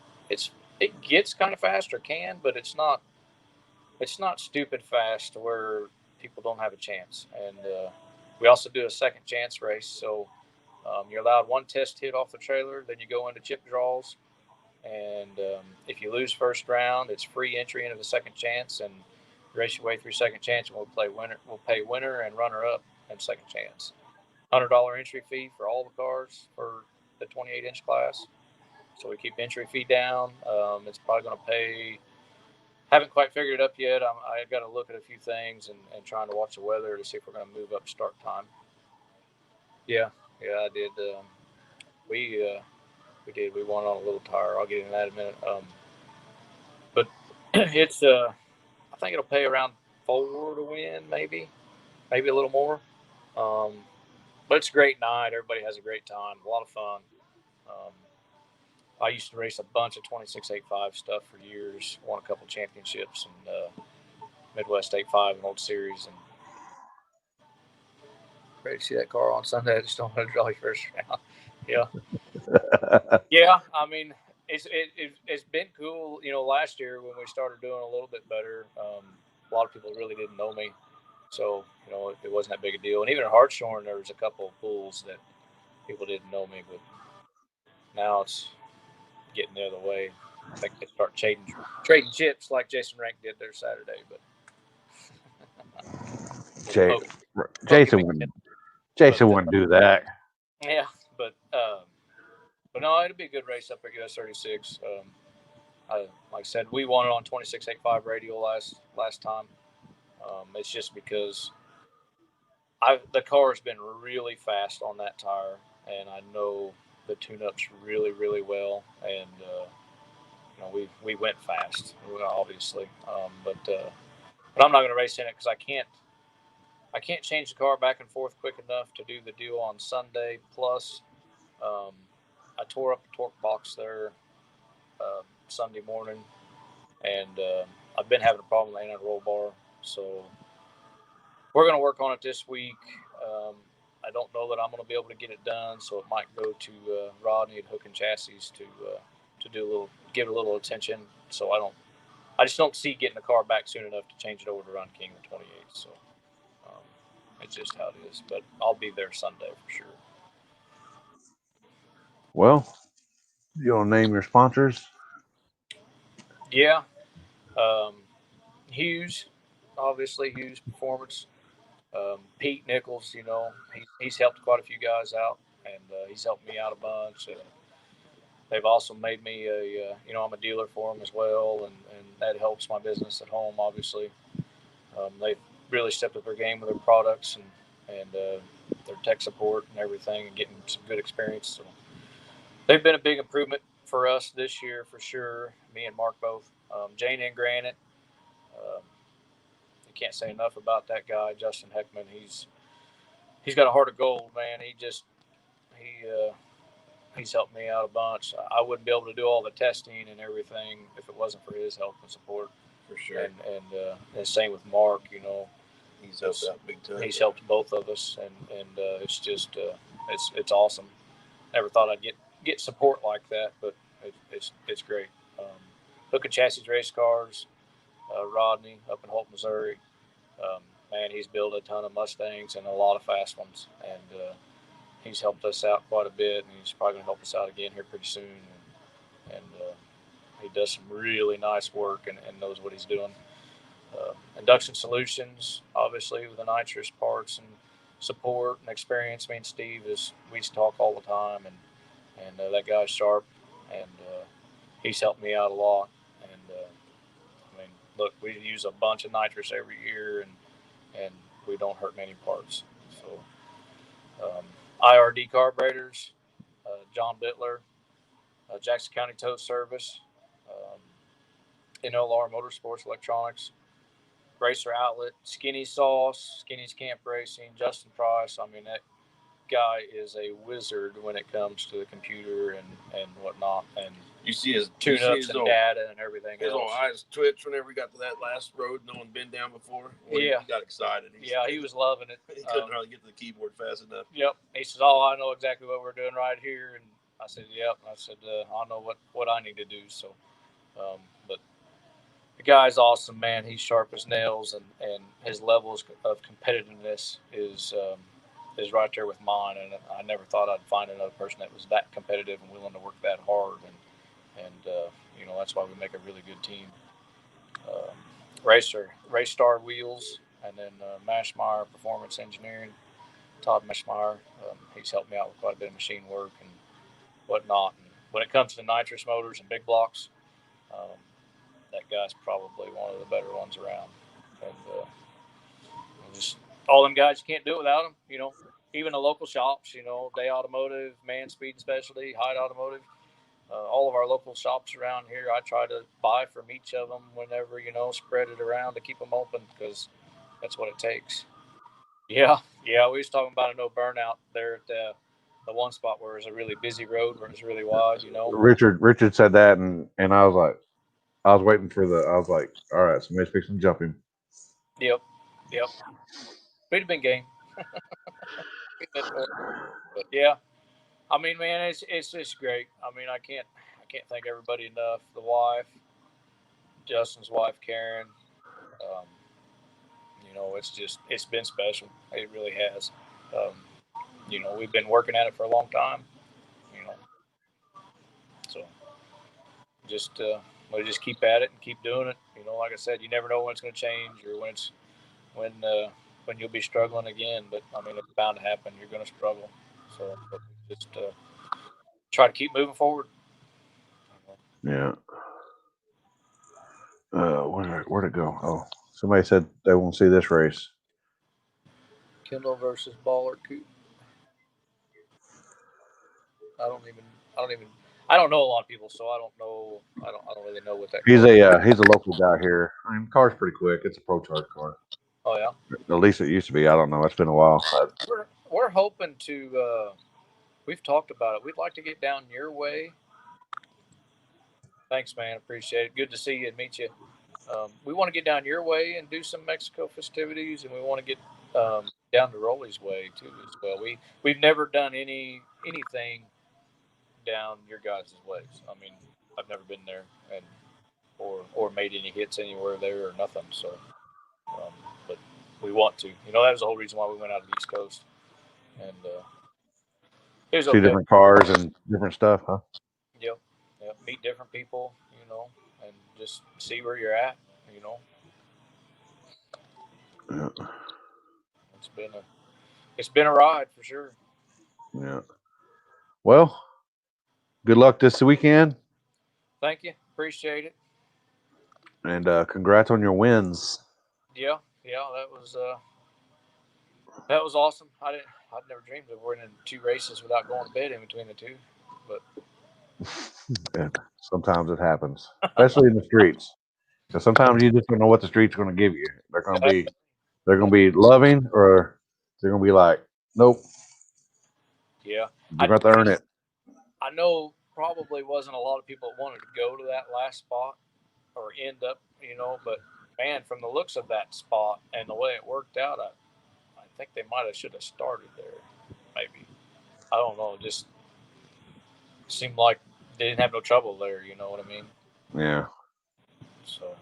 it gets kind of fast, or can, but it's not stupid fast to where people don't have a chance. And we also do a second chance race, so you're allowed one test hit off the trailer, then you go into chip draws, and if you lose first round, it's free entry into the second chance, and race your way through second chance, and we'll pay winner and runner up in second chance. $100 entry fee for all the cars for the 28-inch class. So we keep entry fee down. It's probably going to pay. Haven't quite figured it up yet. I've got to look at a few things and trying to watch the weather to see if we're going to move up start time. Yeah, I did. We did. We won on a little tire. I'll get into that in a minute. But it's I think it'll pay around 4 to win, maybe a little more. But it's a great night. Everybody has a great time. A lot of fun. I used to race a bunch of 26.85 stuff for years. Won a couple championships and Midwest 8.5 and Old Series. And ready to see that car on Sunday. I just don't want to draw you first round. Yeah. Yeah. I mean, it's been cool. Last year when we started doing a little bit better, a lot of people really didn't know me. So, it wasn't that big a deal. And even at Hartshorn, there was a couple of pools that people didn't know me, but now it's getting the other way. I think they start trading chips like Jason Rank did there Saturday, but Jason wouldn't do that. Yeah, but no, it'll be a good race up at US 36. Like I said, we won it on 26.85 radial last time. It's just because the car has been really fast on that tire, and I know the tune-ups really, really well, and we went fast, obviously, but I'm not going to race in it because I can't change the car back and forth quick enough to do the deal on Sunday. Plus, I tore up the torque box there Sunday morning, and I've been having a problem laying on a roll bar, so we're going to work on it this week. I don't know that I'm going to be able to get it done, so it might go to Rodney at Hook and Chassis to give it a little attention. So I just don't see getting the car back soon enough to change it over to run King of 28. So it's just how it is. But I'll be there Sunday for sure. Well, you want to name your sponsors? Yeah. Hughes, obviously, Hughes Performance. Pete Nichols, he's helped quite a few guys out, and he's helped me out a bunch. They've also made me I'm a dealer for them as well, and that helps my business at home, obviously. They've really stepped up their game with their products and their tech support and everything, and getting some good experience. So they've been a big improvement for us this year, for sure. Me and Mark both. Jane and Granite. You can't say enough about that guy, Justin Heckman. He's got a heart of gold, man. He's helped me out a bunch. I wouldn't be able to do all the testing and everything if it wasn't for his help and support. For sure. And same with Mark. He's helped out big time. He's helped both of us, and it's just it's awesome. Never thought I'd get support like that, but it's great. Hook and Chassis race cars. Rodney up in Holt, Missouri. Man, he's built a ton of Mustangs and a lot of fast ones, and he's helped us out quite a bit, and he's probably going to help us out again here pretty soon. And he does some really nice work and knows what he's doing. Induction Solutions, obviously, with the nitrous parts and support and experience. Me and Steve we talk all the time, and that guy's sharp, and he's helped me out a lot. Look, we use a bunch of nitrous every year, and we don't hurt many parts. So, IRD Carburetors, John Bittler, Jackson County Tow Service, NLR Motorsports Electronics, Racer Outlet, Skinny Sauce, Skinny's Camp Racing, Justin Price. I mean, that guy is a wizard when it comes to the computer and whatnot, and You see his tune-ups and data and everything his else. old eyes twitch whenever he got to that last road no one been down before. Well, Yeah. He got excited. He was loving it. He couldn't hardly get to the keyboard fast enough. Yep. He says, "Oh, I know exactly what we're doing right here," and I said, "Yep." I said, "I know what I need to do." So, but the guy's awesome, man. He's sharp as nails, and his levels of competitiveness is right there with mine. And I never thought I'd find another person that was that competitive and willing to work that hard. And that's why we make a really good team. Race Star Wheels, and then Mashmeyer Performance Engineering. Todd Mashmeyer, he's helped me out with quite a bit of machine work and whatnot. And when it comes to nitrous motors and big blocks, that guy's probably one of the better ones around. And just all them guys, you can't do it without them. Even the local shops, Day Automotive, Man Speed Specialty, Hyde Automotive, all of our local shops around here, I try to buy from each of them whenever, spread it around to keep them open, because that's what it takes. Yeah. We was talking about a no burnout there at the one spot where it's a really busy road, where it's really wide, Richard said that, and I was like, I was waiting for I was like, all right, somebody's fixing to jump him. Yep. We'd have been game. But yeah, I mean, man, it's just great. I mean, I can't thank everybody enough. The wife, Justin's wife, Karen. It's been special. It really has. We've been working at it for a long time. So we just keep at it and keep doing it. Like I said, you never know when it's going to change or when you'll be struggling again. But I mean, it's bound to happen. You're going to struggle. So just try to keep moving forward. Yeah. Where'd it go? Oh, somebody said they won't see this race. Kendall versus Baller Coop. I don't know a lot of people, so I don't know. I don't really know what that. He's a local guy here. I mean, the car's pretty quick. It's a Pro Charge car. Oh yeah. At least it used to be. I don't know. It's been a while. We're hoping to. We've talked about it. We'd like to get down your way. Thanks, man. Appreciate it. Good to see you and meet you. We want to get down your way and do some Mexico festivities, and we want to get down to Rolly's way too as well. We've never done anything down your guys' ways. I mean, I've never been there and or made any hits anywhere there or nothing. So, but we want to. That was the whole reason why we went out to the East Coast. And it was okay. Different cars and different stuff, huh? Yep. Meet different people, and just see where you're at, Yeah. It's been a ride for sure. Yeah. Well, good luck this weekend. Thank you. Appreciate it. And congrats on your wins. Yeah, that was awesome. I'd never dreamed of winning 2 races without going to bed in between the two, but Yeah, sometimes it happens, especially in the streets. Because sometimes you just don't know what the streets are going to give you. They're going to be loving, or they're going to be like, nope. Yeah, you got to earn it. I know probably wasn't a lot of people that wanted to go to that last spot or end up, but man, from the looks of that spot and the way it worked out, I think they should have started there. Maybe. I don't know. It just seemed like they didn't have no trouble there. You know what I mean? Yeah. So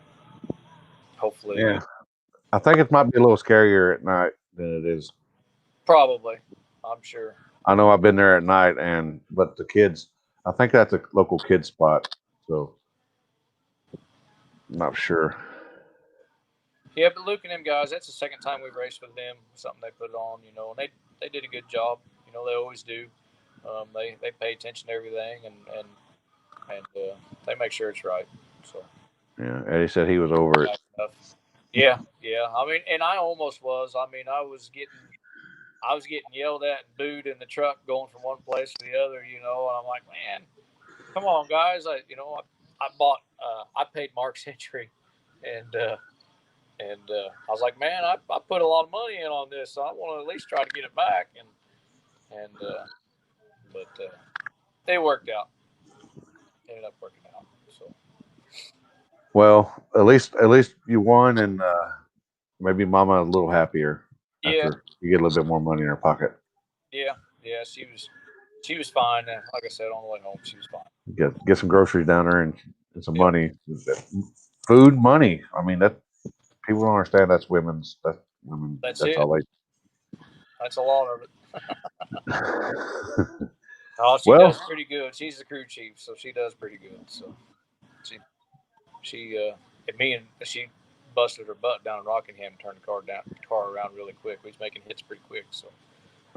hopefully. Yeah. I think it might be a little scarier at night than it is. Probably. I'm sure. I know I've been there at night, but the kids, I think that's a local kid spot. So I'm not sure. Yeah, but Luke and them guys, that's the second time we've raced with them. Something they put on, and they did a good job. They always do. They pay attention to everything, and they make sure it's right. So. Yeah, Eddie said he was over it. Yeah. I mean, and I almost was. I mean, I was getting yelled at and booed in the truck going from one place to the other, and I'm like, man, come on, guys. I paid Mark's entry, and I was like, man, I put a lot of money in on this, so I want to at least try to get it back, but they worked out. Ended up working out. So Well, at least you won, and maybe Mama a little happier after you get a little bit more money in her pocket. Yeah, she was fine. Like I said, on the way home, she was fine. Get some groceries down there and some money, food, money. I mean, that people don't understand. That's women's. That's women. That's That's it. all they. That's a lot of it. Oh, she Well, does pretty good. She's the crew chief, so she does pretty good. So she busted her butt down in Rockingham and turned the car around really quick. We was making hits pretty quick. So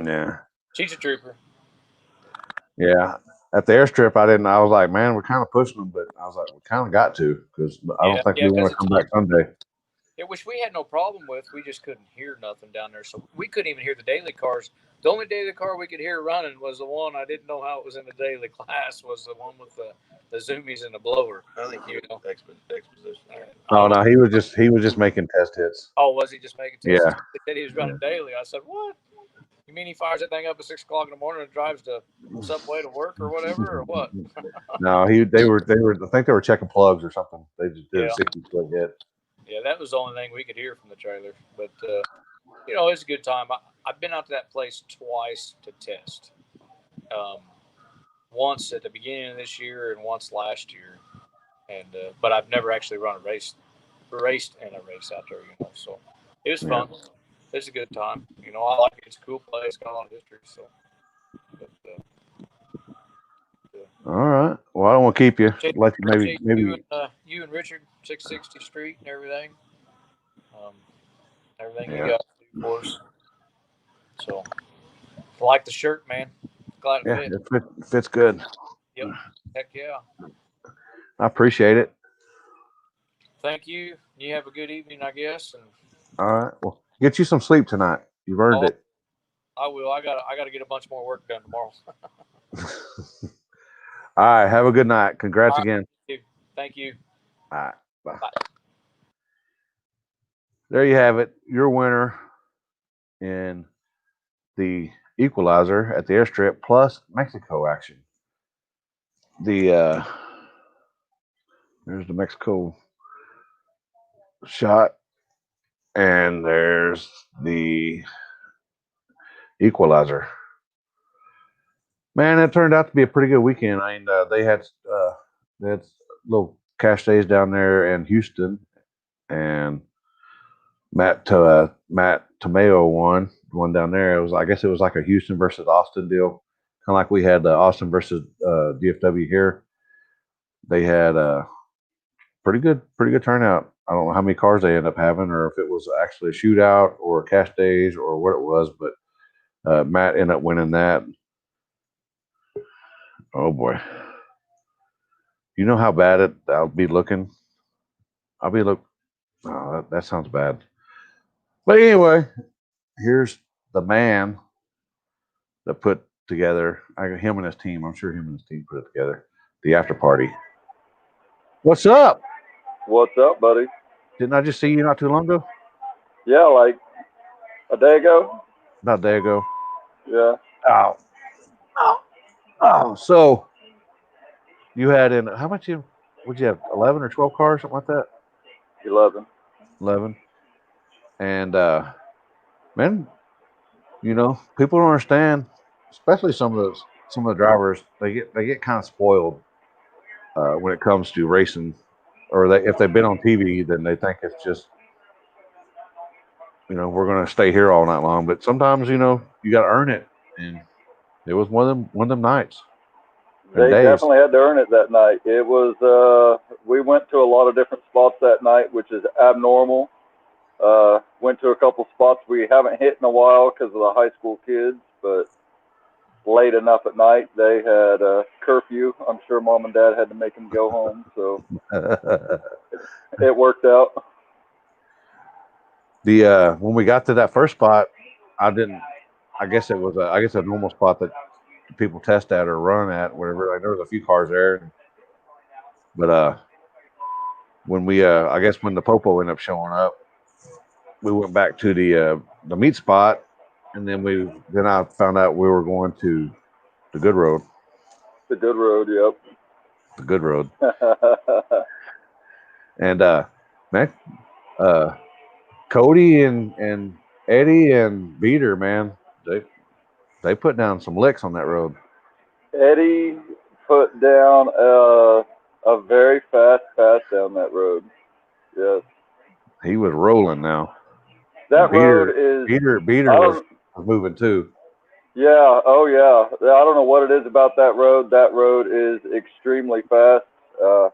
yeah, she's a trooper. Yeah, at the airstrip, I was like, man, we're kind of pushing them, but I was like, we kind of got to because I don't think we want to come back Sunday. Yeah, which we had no problem with. We just couldn't hear nothing down there, so we couldn't even hear the daily cars. The only daily car we could hear running was the one I didn't know how it was in the daily class. Was the one with the zoomies and the blower. I think you know exposition. Oh no, he was just making test hits. Oh, was he just making test hits? Yeah. They said he was running daily. I said, what? You mean he fires that thing up at 6 o'clock in the morning and drives to Subway to work or whatever, or what? No, they were. I think they were checking plugs or something. They just did a 60-foot hit. Yeah, that was the only thing we could hear from the trailer. But it's a good time. I've been out to that place twice to test. Once at the beginning of this year and once last year, but I've never actually raced in a race out there. So it was fun. It's a good time. I like it. It's a cool place. Got a lot of history. So. All right. Well, I don't want to keep you. Let you maybe you and Richard 660 Street and everything. Everything you got for us. So, I like the shirt, man. Glad it fit. It fits good. Yep. Heck yeah. I appreciate it. Thank you. You have a good evening, I guess. And all right. Well, get you some sleep tonight. You've earned it. I will. I got to get a bunch more work done tomorrow. All right. Have a good night. Congrats again. Thank you. All right. Bye. There you have it. Your winner in the equalizer at the airstrip plus Mexico action. There's the Mexico shot, and there's the equalizer. Man, it turned out to be a pretty good weekend. I mean, they had little cash days down there in Houston, and Matt Tomeo won down there. I guess it was like a Houston versus Austin deal, kind of like we had Austin versus DFW here. They had a pretty good turnout. I don't know how many cars they ended up having, or if it was actually a shootout or cash days or what it was, but Matt ended up winning that. Oh boy, you know how bad I'll be looking. Oh, that sounds bad. But anyway, here's the man that put together him and his team. I'm sure him and his team put it together. The after party. What's up? What's up, buddy? Didn't I just see you not too long ago? Yeah, like a day ago. About a day ago. Yeah. Oh. So you had how much would you have? 11 or 12 cars, something like that? 11. And man, people don't understand, especially some of the drivers. They get kind of spoiled when it comes to racing, or if they've been on TV, then they think it's just we're going to stay here all night long. But sometimes you got to earn it, and it was one of them nights. They definitely had to earn it that night. It was we went to a lot of different spots that night, which is abnormal. Went to a couple spots we haven't hit in a while because of the high school kids, but late enough at night. They had a curfew. I'm sure mom and dad had to make them go home, so it worked out. When we got to that first spot, I guess it was a normal spot that people test at or run at, whatever. Like, there was a few cars there. But when we I guess when the Popo ended up showing up, we went back to the meat spot, and then I found out we were going to the good road. The good road, yep. The good road. And man, Cody and Eddie and Beater, man, they put down some licks on that road. Eddie put down a very fast pass down that road. Yes. He was rolling now. That road is Beater was moving too. Yeah, oh yeah. I don't know what it is about that road. That road is extremely fast. I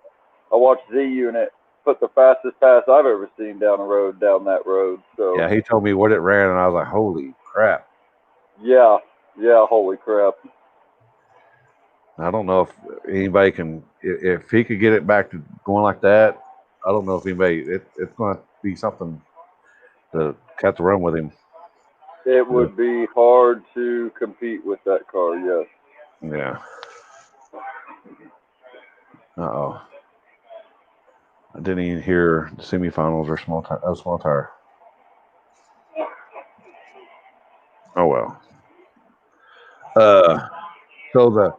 watched Z Unit put the fastest pass I've ever seen down that road. So yeah, he told me what it ran, and I was like, "Holy crap!" Yeah, holy crap. I don't know if anybody can, if he could get it back to going like that. I don't know if anybody. It's going to be something to have to run with him. It would be hard to compete with that car. Yes. Yeah. Uh-oh. I didn't even hear the semifinals or small tire. Oh well. So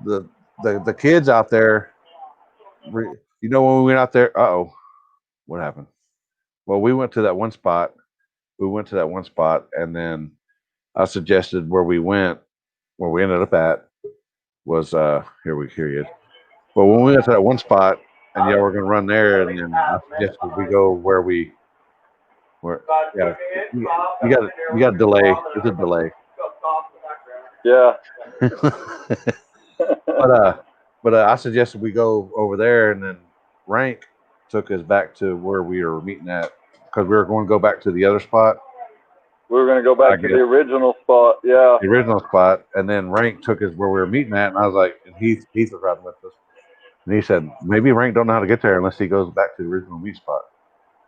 the kids out there, when we went out there, what happened? Well, we went to that one spot. And then I suggested where we ended up at was here he is. Well, when we went to that one spot, and we're going to run there, and then I suggested we go where you got a delay. It's a delay. Yeah. but I suggested we go over there, and then Rank took us back to where we were meeting at because we were going to go back to the other spot. We were going to go back to the original spot. Yeah. The original spot, and then Rank took us where we were meeting at, and I was like, and Heath was riding with us. And he said, maybe Rank don't know how to get there unless he goes back to the original meet spot.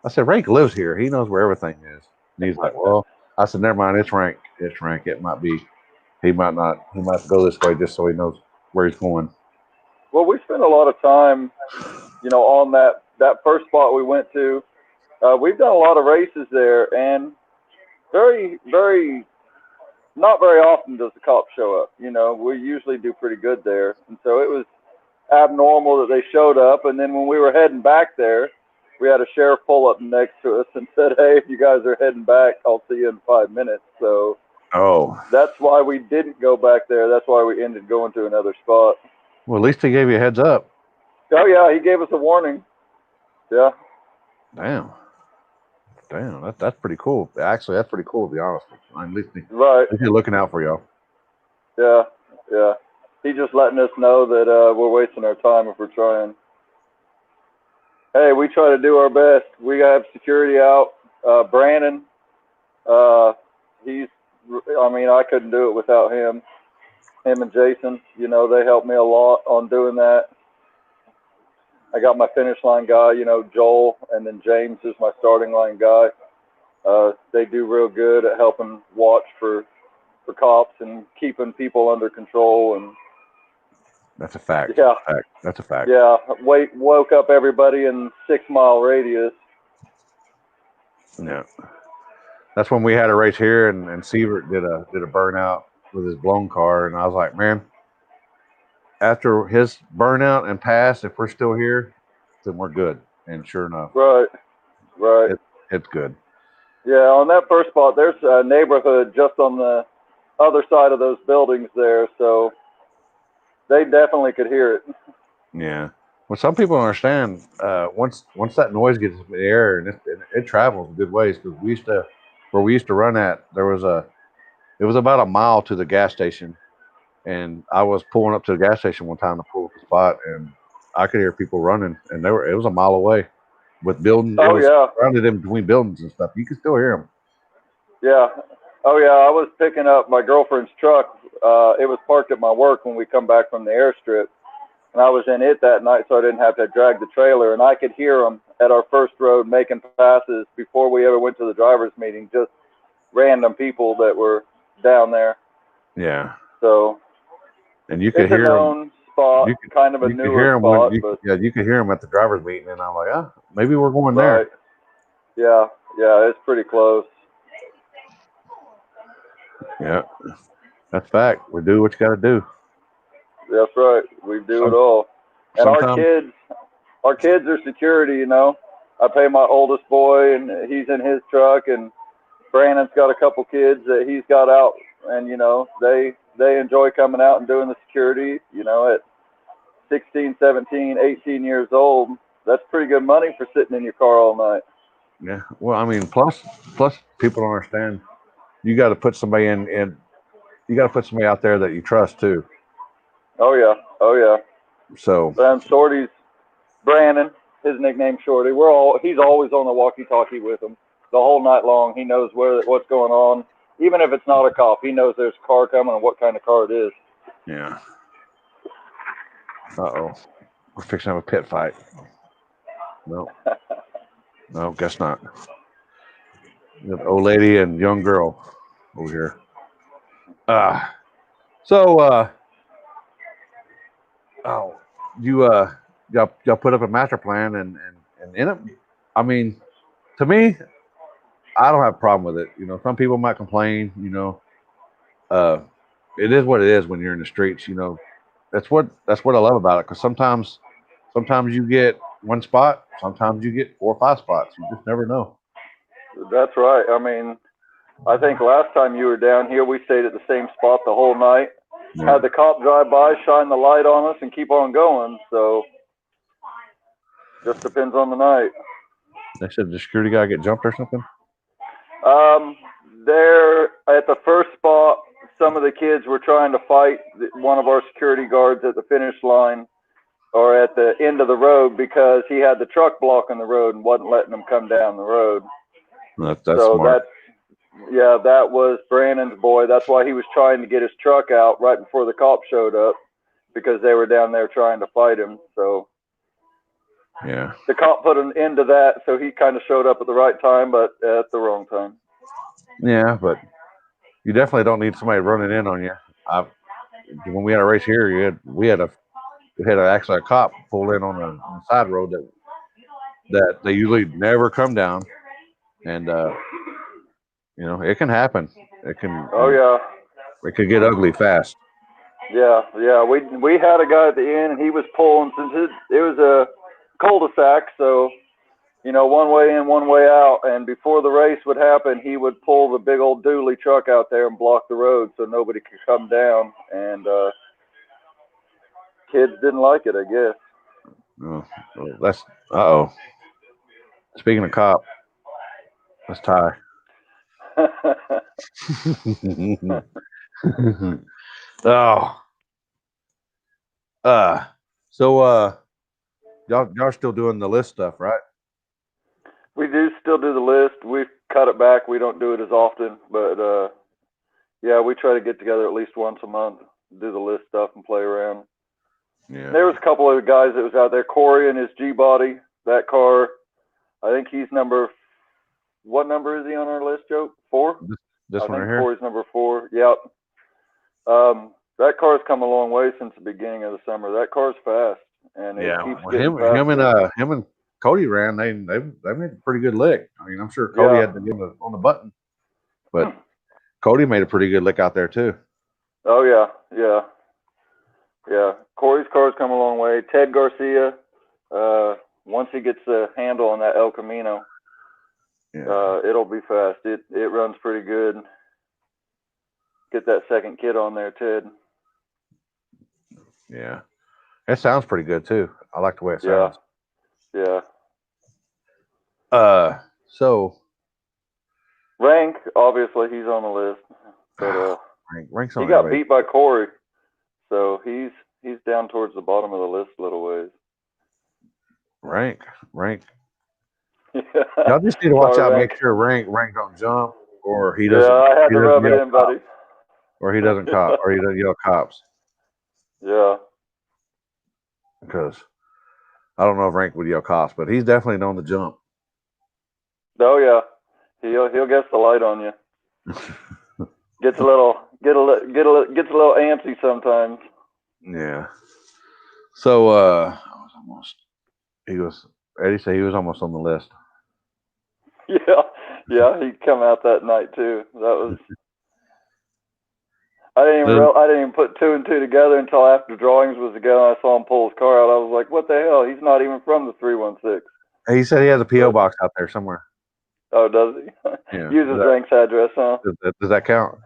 I said, Rank lives here. He knows where everything is. And he's like, well, I said, never mind. It's Rank. It might be. He might not. He might have to go this way just so he knows where he's going. Well, we spent a lot of time, on that first spot we went to. We've done a lot of races there, and very, very, not very often does the cops show up. We usually do pretty good there. And so it was abnormal that they showed up. And then when we were heading back there, we had a sheriff pull up next to us and said, hey, if you guys are heading back, I'll see you in 5 minutes. So that's why we didn't go back there. That's why we ended going to another spot. Well, at least he gave you a heads up. Oh, yeah, he gave us a warning. Yeah. Damn, that's pretty cool. Actually, that's pretty cool, to be honest. At least he's looking out for y'all. Yeah. He's just letting us know that we're wasting our time if we're trying. Hey, we try to do our best. We have security out. Brandon, I couldn't do it without him. Him and Jason, they helped me a lot on doing that. I got my finish line guy, Joel, and then James is my starting line guy. They do real good at helping watch for cops and keeping people under control. And that's a fact. Yeah. That's a fact. Yeah. Woke up everybody in 6 mile radius. Yeah. That's when we had a race here, and Sievert did a burnout with his blown car, and I was like, man, after his burnout and pass, if we're still here, then we're good. And sure enough, right, it's good. Yeah, on that first spot, there's a neighborhood just on the other side of those buildings there, so they definitely could hear it. Yeah. Well, some people don't understand. Once that noise gets in the air, and it travels a good ways, because where we used to run at, it was about a mile to the gas station, and I was pulling up to the gas station one time to pull up the spot, and I could hear people running, and it was a mile away with buildings. Surrounded in between buildings and stuff. You could still hear them. Yeah. Oh yeah, I was picking up my girlfriend's truck. It was parked at my work when we come back from the airstrip, and I was in it that night, so I didn't have to drag the trailer, and I could hear them at our first road making passes before we ever went to the drivers' meeting. Just random people that were down there. Yeah. So. And you could hear them. spot, kind of a you could newer hear him spot. you could hear him at the driver's meeting, and I'm like, maybe we're going there. Right. Yeah, it's pretty close. Yeah, that's fact. We do what you got to do. That's right. We do it all. And our Sometimes- kids are security, you know. I pay my oldest boy, and he's in his truck, and Brandon's got a couple kids that he's got out, and, you know, they enjoy coming out and doing the security, you know, at 16, 17, 18 years old. That's pretty good money for sitting in your car all night. Yeah. Well, I mean, plus people don't understand. You got to put somebody in. You got to put somebody out there that you trust too. Oh yeah. So. And Shorty's Brandon, his nickname Shorty. He's always on the walkie-talkie with him the whole night long. He knows what's going on, even if it's not a cop. He knows there's a car coming and what kind of car it is. Yeah. Uh-oh. We're fixing to have a pit fight. No. No, guess not. You got old lady and young girl over here. Y'all put up a master plan and in it. I mean, to me, I don't have a problem with it. You know, some people might complain, you know. It is what it is when you're in the streets, you know. That's what I love about it, because sometimes you get one spot, sometimes you get 4 or 5 spots. You just never know. That's right. I mean, I think last time you were down here, we stayed at the same spot the whole night. Yeah. Had the cop drive by, shine the light on us, and keep on going. So, just depends on the night. They said the security guy get jumped or something? There at the first spot, some of the kids were trying to fight one of our security guards at the finish line or at the end of the road because he had the truck blocking the road and wasn't letting them come down the road. That's smart. That was Brandon's boy. That's why he was trying to get his truck out right before the cops showed up, because they were down there trying to fight him. So yeah, the cop put an end to that, so he kind of showed up at the right time, but at the wrong time. Yeah, but you definitely don't need somebody running in on you. When we had a race here, we had actually a cop pull in on the side road that they usually never come down, and you know, it can happen. It can. Oh yeah. It could get ugly fast. Yeah. We had a guy at the end, and he was pulling since it was a cul-de-sac, so you know, one way in, one way out. And before the race would happen, he would pull the big old dually truck out there and block the road so nobody could come down. And kids didn't like it, I guess. Oh, that's uh-oh. Speaking of cop, let's tie. So y'all still doing the list stuff, right? We do still do the list. We've cut it back. We don't do it as often, but yeah, we try to get together at least once a month, do the list stuff and play around. Yeah. There was a couple of guys that was out there. Corey and his G-Body, that car, I think he's what number is he on our list, Joe? 4? This one right here? Corey's number 4. Yep. That car's come a long way since the beginning of the summer. That car's fast, and it keeps getting faster. Him and Cody ran. They made a pretty good lick. I mean, I'm sure Cody had to give him on the button, but Cody made a pretty good lick out there too. Oh yeah. Corey's car's come a long way. Ted Garcia, once he gets the handle on that El Camino, it'll be fast. It runs pretty good. Get that second kid on there, Ted. Yeah, it sounds pretty good too. I like the way it sounds. Yeah. So Rank, obviously, he's on the list, but Rank's he got beat by Corey, so he's down towards the bottom of the list a little ways. Rank. Y'all just need to watch out. Rank. Make sure Rank don't jump, or he doesn't. Yeah, I had to rub it in, buddy. Or he doesn't cop, or he doesn't yell cops. Yeah. Because I don't know if Rank would yell cops, but he's definitely known to jump. Oh yeah, he'll guess the light on you. gets a little antsy sometimes. Yeah. So I was almost. Eddie said he was almost on the list. Yeah, he come out that night too. That was. I didn't even put two and two together until after drawings was together. I saw him pull his car out. I was like, "What the hell? He's not even from the 316." He said he has a PO box out there somewhere. Oh, does he? Yeah. Uses Rank's address, huh? Does that count?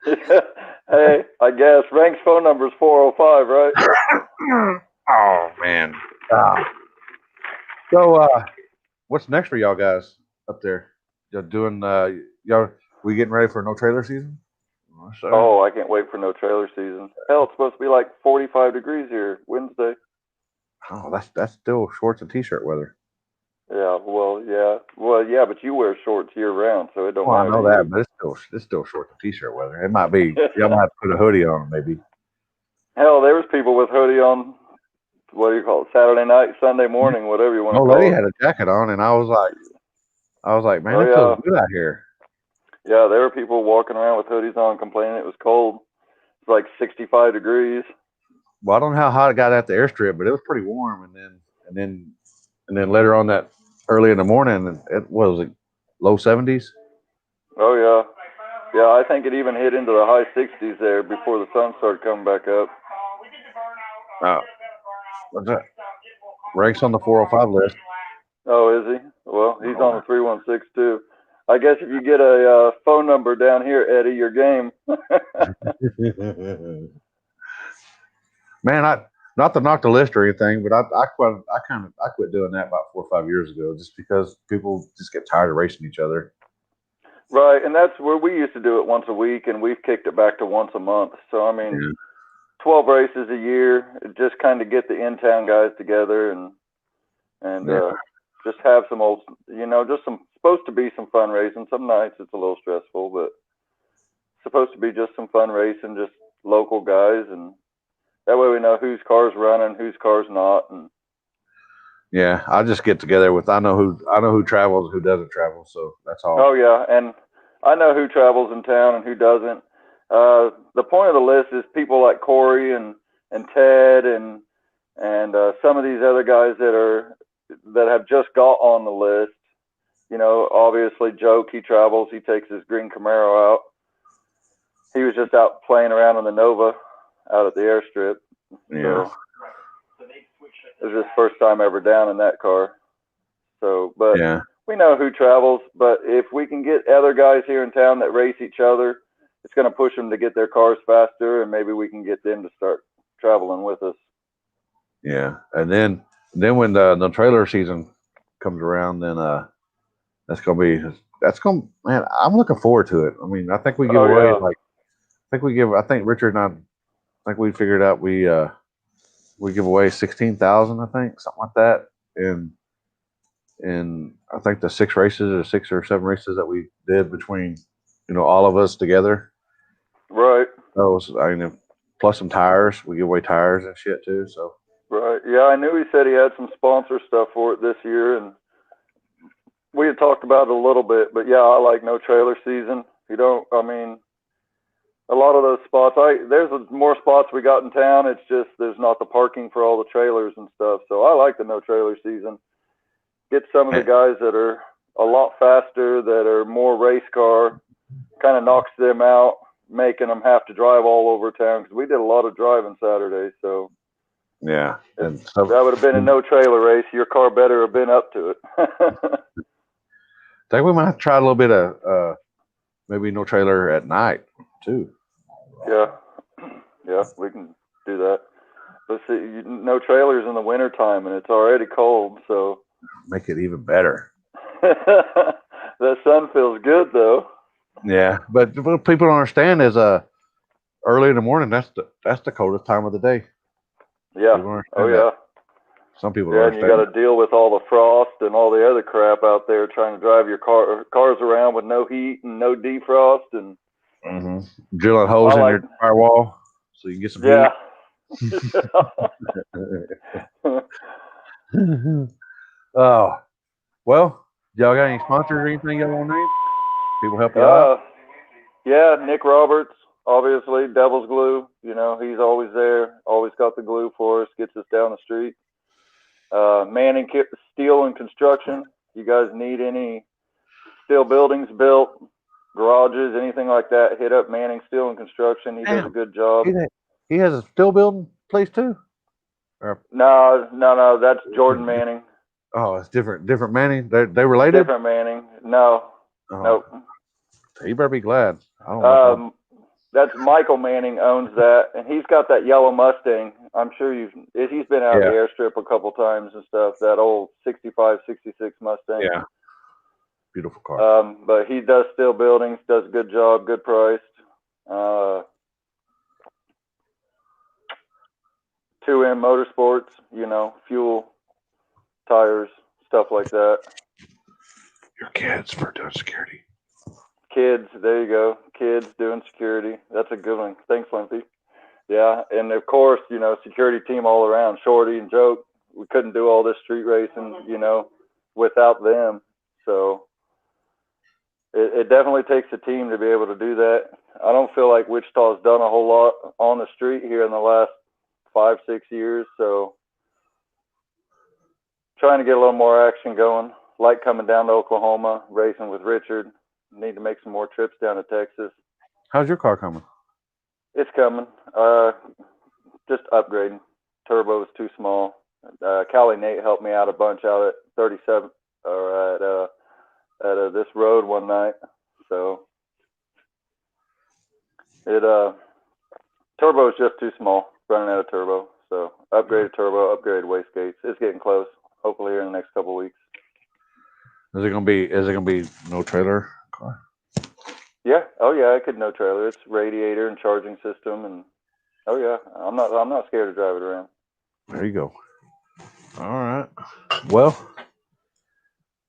Hey, I guess Rank's phone number is 405, right? Oh man. So what's next for y'all guys up there? Y'all doing y'all we getting ready for no trailer season? Oh, I can't wait for no trailer season. Hell, it's supposed to be like 45 degrees here Wednesday. Oh, that's still shorts and t-shirt weather. Yeah, well, yeah, but you wear shorts year round, so it don't matter. I know that, but it's still shorts and t-shirt weather. It might be. Y'all might have to put a hoodie on, maybe. Hell, there was people with hoodie on. What do you call it? Saturday night, Sunday morning, whatever you want to call it. Old lady had a jacket on, and I was like, man, it feels good out here. Yeah, there were people walking around with hoodies on, complaining it was cold. It's like 65 degrees. Well, I don't know how hot it got at the airstrip, but it was pretty warm. And then later on that early in the morning, it was low 70s. Oh yeah, I think it even hit into the high 60s there before the sun started coming back up. What's that? Rank's on the 405 list. Oh, is he? Well, he's on the 316 too. I guess if you get a phone number down here, Eddie, you're game. Man, not to knock the list or anything, but I quit doing that about 4 or 5 years ago, just because people just get tired of racing each other. Right, and that's where we used to do it once a week, and we've kicked it back to once a month. So I mean, 12 races a year, just kind of get the in-town guys together and just have some old, just supposed to be some fun racing. Some nights it's a little stressful, but supposed to be just some fun racing, just local guys, and that way we know whose car's running, whose car's not. And yeah, I just get together with I know who travels, who doesn't travel, so that's all. Oh yeah, and I know who travels in town and who doesn't. The point of the list is people like Corey and Ted and some of these other guys that have just got on the list. Obviously Joke, he travels, he takes his green Camaro out. He was just out playing around in the Nova out at the airstrip. Yeah. So it was his first time ever down in that car. So, but yeah. We know who travels, but if we can get other guys here in town that race each other, it's going to push them to get their cars faster, and maybe we can get them to start traveling with us. Yeah, and then when the trailer season comes around, then man, I'm looking forward to it. I mean, I think we give away I think Richard and I think we figured out we give away 16,000, I think, something like that, and I think the 6 or 7 races that we did between all of us together. Right. Plus some tires. We give away tires and shit too. So. Right. Yeah, I knew he said he had some sponsor stuff for it this year, and we had talked about it a little bit. But yeah, I like no trailer season. A lot of those spots, there's more spots we got in town. It's just there's not the parking for all the trailers and stuff. So I like the no trailer season. Get some of the guys that are a lot faster, that are more race car, kind of knocks them out, making them have to drive all over town, because we did a lot of driving Saturday. So yeah, and that would have been a no trailer race. Your car better have been up to it. I think we might have to try a little bit of maybe no trailer at night too. Yeah, we can do that. But see, no trailers in the wintertime, and it's already cold, so make it even better. The sun feels good though. Yeah, but what people don't understand is early in the morning, that's the coldest time of the day. Yeah. Oh yeah. Some people don't understand. And you got to deal with all the frost and all the other crap out there, trying to drive your cars around with no heat and no defrost and drilling holes in your firewall so you can get some heat. Oh, well, y'all got any sponsors or anything y'all want to name? People help you out? Yeah, Nick Roberts, obviously, Devil's Glue. You know, he's always there, always got the glue for us, gets us down the street. Manning Steel and Construction. You guys need any steel buildings built, garages, anything like that, hit up Manning Steel and Construction. He does a good job. He has a steel building place too? No, that's Jordan Manning. Oh, it's different Manning. They related? Different Manning. No. Oh, Nope. You better be glad. I don't know. That's Michael Manning owns that, and he's got that yellow Mustang. I'm sure he's been out the airstrip a couple times and stuff. That old 65, 66 Mustang. Yeah. Beautiful car. But he does steel buildings, does a good job, good priced. 2M Motorsports, you know, fuel, tires, stuff like that. Your kids for doing security. Kids, there you go. Kids doing security. That's a good one. Thanks, Limpy. Yeah, and of course, you know, security team all around. Shorty and Joke. We couldn't do all this street racing, you know, without them. So it definitely takes a team to be able to do that. I don't feel like Wichita's done a whole lot on the street here in the last 5-6 years. So trying to get a little more action going. Like coming down to Oklahoma, racing with Richard. Need to make some more trips down to Texas. How's your car coming? It's coming. Just upgrading. Turbo is too small. Callie Nate helped me out a bunch out at 37 or at this road one night. So turbo is just too small. Running out of turbo. So upgraded turbo, upgraded wastegates. It's getting close. Hopefully here in the next couple of weeks. Is it gonna be no trailer car? Yeah. Oh yeah, I could no trailer. It's radiator and charging system, and oh yeah, I'm not scared to drive it around. There you go. All right. Well,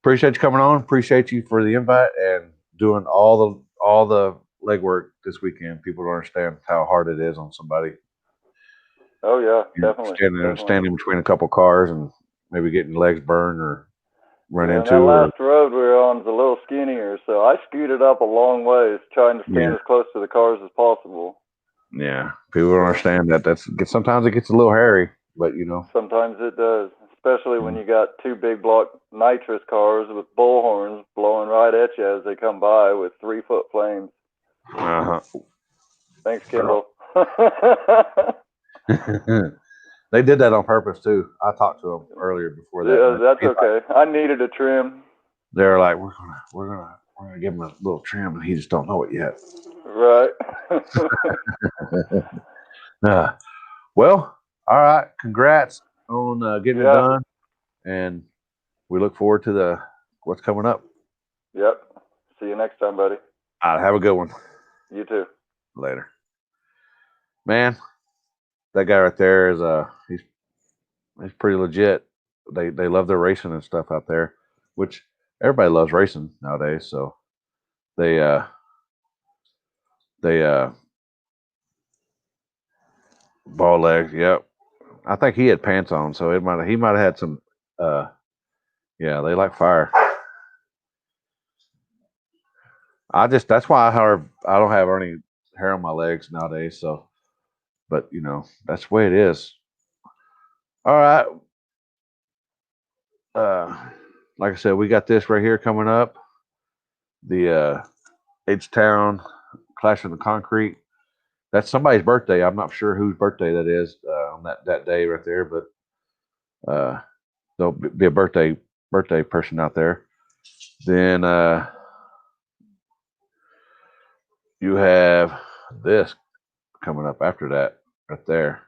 appreciate you coming on. Appreciate you for the invite and doing all the legwork this weekend. People don't understand how hard it is on somebody. Oh yeah, definitely. Standing between a couple cars and maybe getting legs burned or run into. That last road we were on is a little skinnier, so I scooted up a long ways, trying to stand as close to the cars as possible. Yeah, people don't understand that. Sometimes it gets a little hairy, but you know. Sometimes it does, especially when you got two big block nitrous cars with bullhorns blowing right at you as they come by with 3-foot flames. Thanks, Kendall. They did that on purpose too. I talked to them earlier before that. Yeah, that's okay. I needed a trim. They're like, we're gonna give him a little trim, and he just don't know it yet. Right. Well, all right. Congrats on getting it done, and we look forward to what's coming up. Yep. See you next time, buddy. All right. Have a good one. You too. Later. Man, that guy right there is he's pretty legit. They love their racing and stuff out there, which everybody loves racing nowadays. So they ball legs. Yep. I think he had pants on, so he might have had some. Yeah, they like fire. That's why I don't have any hair on my legs nowadays. So, but you know, that's the way it is. All right. Like I said, we got this right here coming up. The H-Town Clash of the Concrete. That's somebody's birthday. I'm not sure whose birthday that is on that day right there, but there'll be a birthday person out there. Then you have this coming up after that right there.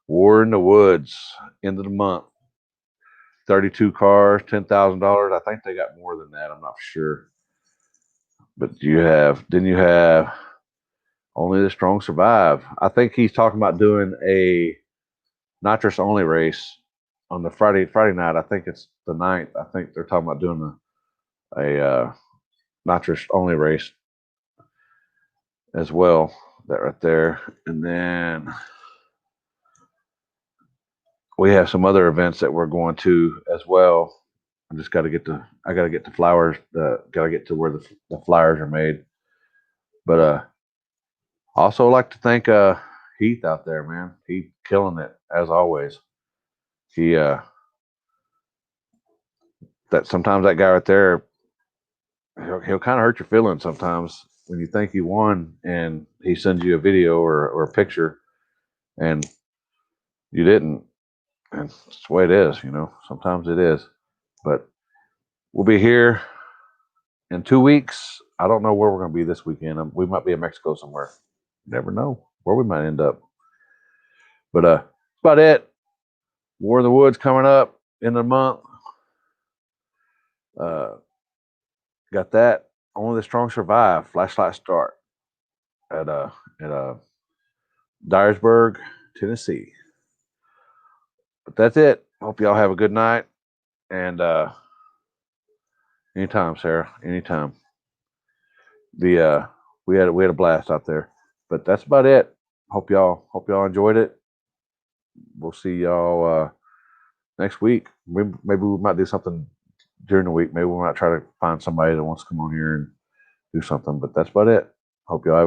War in the Woods, end of the month. 32 cars, $10,000. I think they got more than that. I'm not sure. But then you have Only the Strong Survive. I think he's talking about doing a nitrous only race on the Friday night. I think it's the 9th. I think they're talking about doing a nitrous only race as well. That right there. And then we have some other events that we're going to as well. I got to get the flowers. Got to get to where the flyers are made. But Also like to thank Heath out there, man. He killing it as always. He that sometimes that guy right there, he'll kind of hurt your feelings sometimes when you think you won and he sends you a video or a picture and you didn't. And it's the way it is, you know. Sometimes it is. But we'll be here in 2 weeks. I don't know where we're going to be this weekend. We might be in Mexico somewhere. You never know where we might end up. But that's about it. War in the Woods coming up in the month. Got that. Only the Strong Survive. Flashlight start at Dyersburg, Tennessee. But that's it. Hope y'all have a good night. And anytime, Sarah. Anytime. We had a blast out there. But that's about it. Hope y'all enjoyed it. We'll see y'all next week. Maybe we might do something during the week. Maybe we might try to find somebody that wants to come on here and do something. But that's about it. Hope y'all have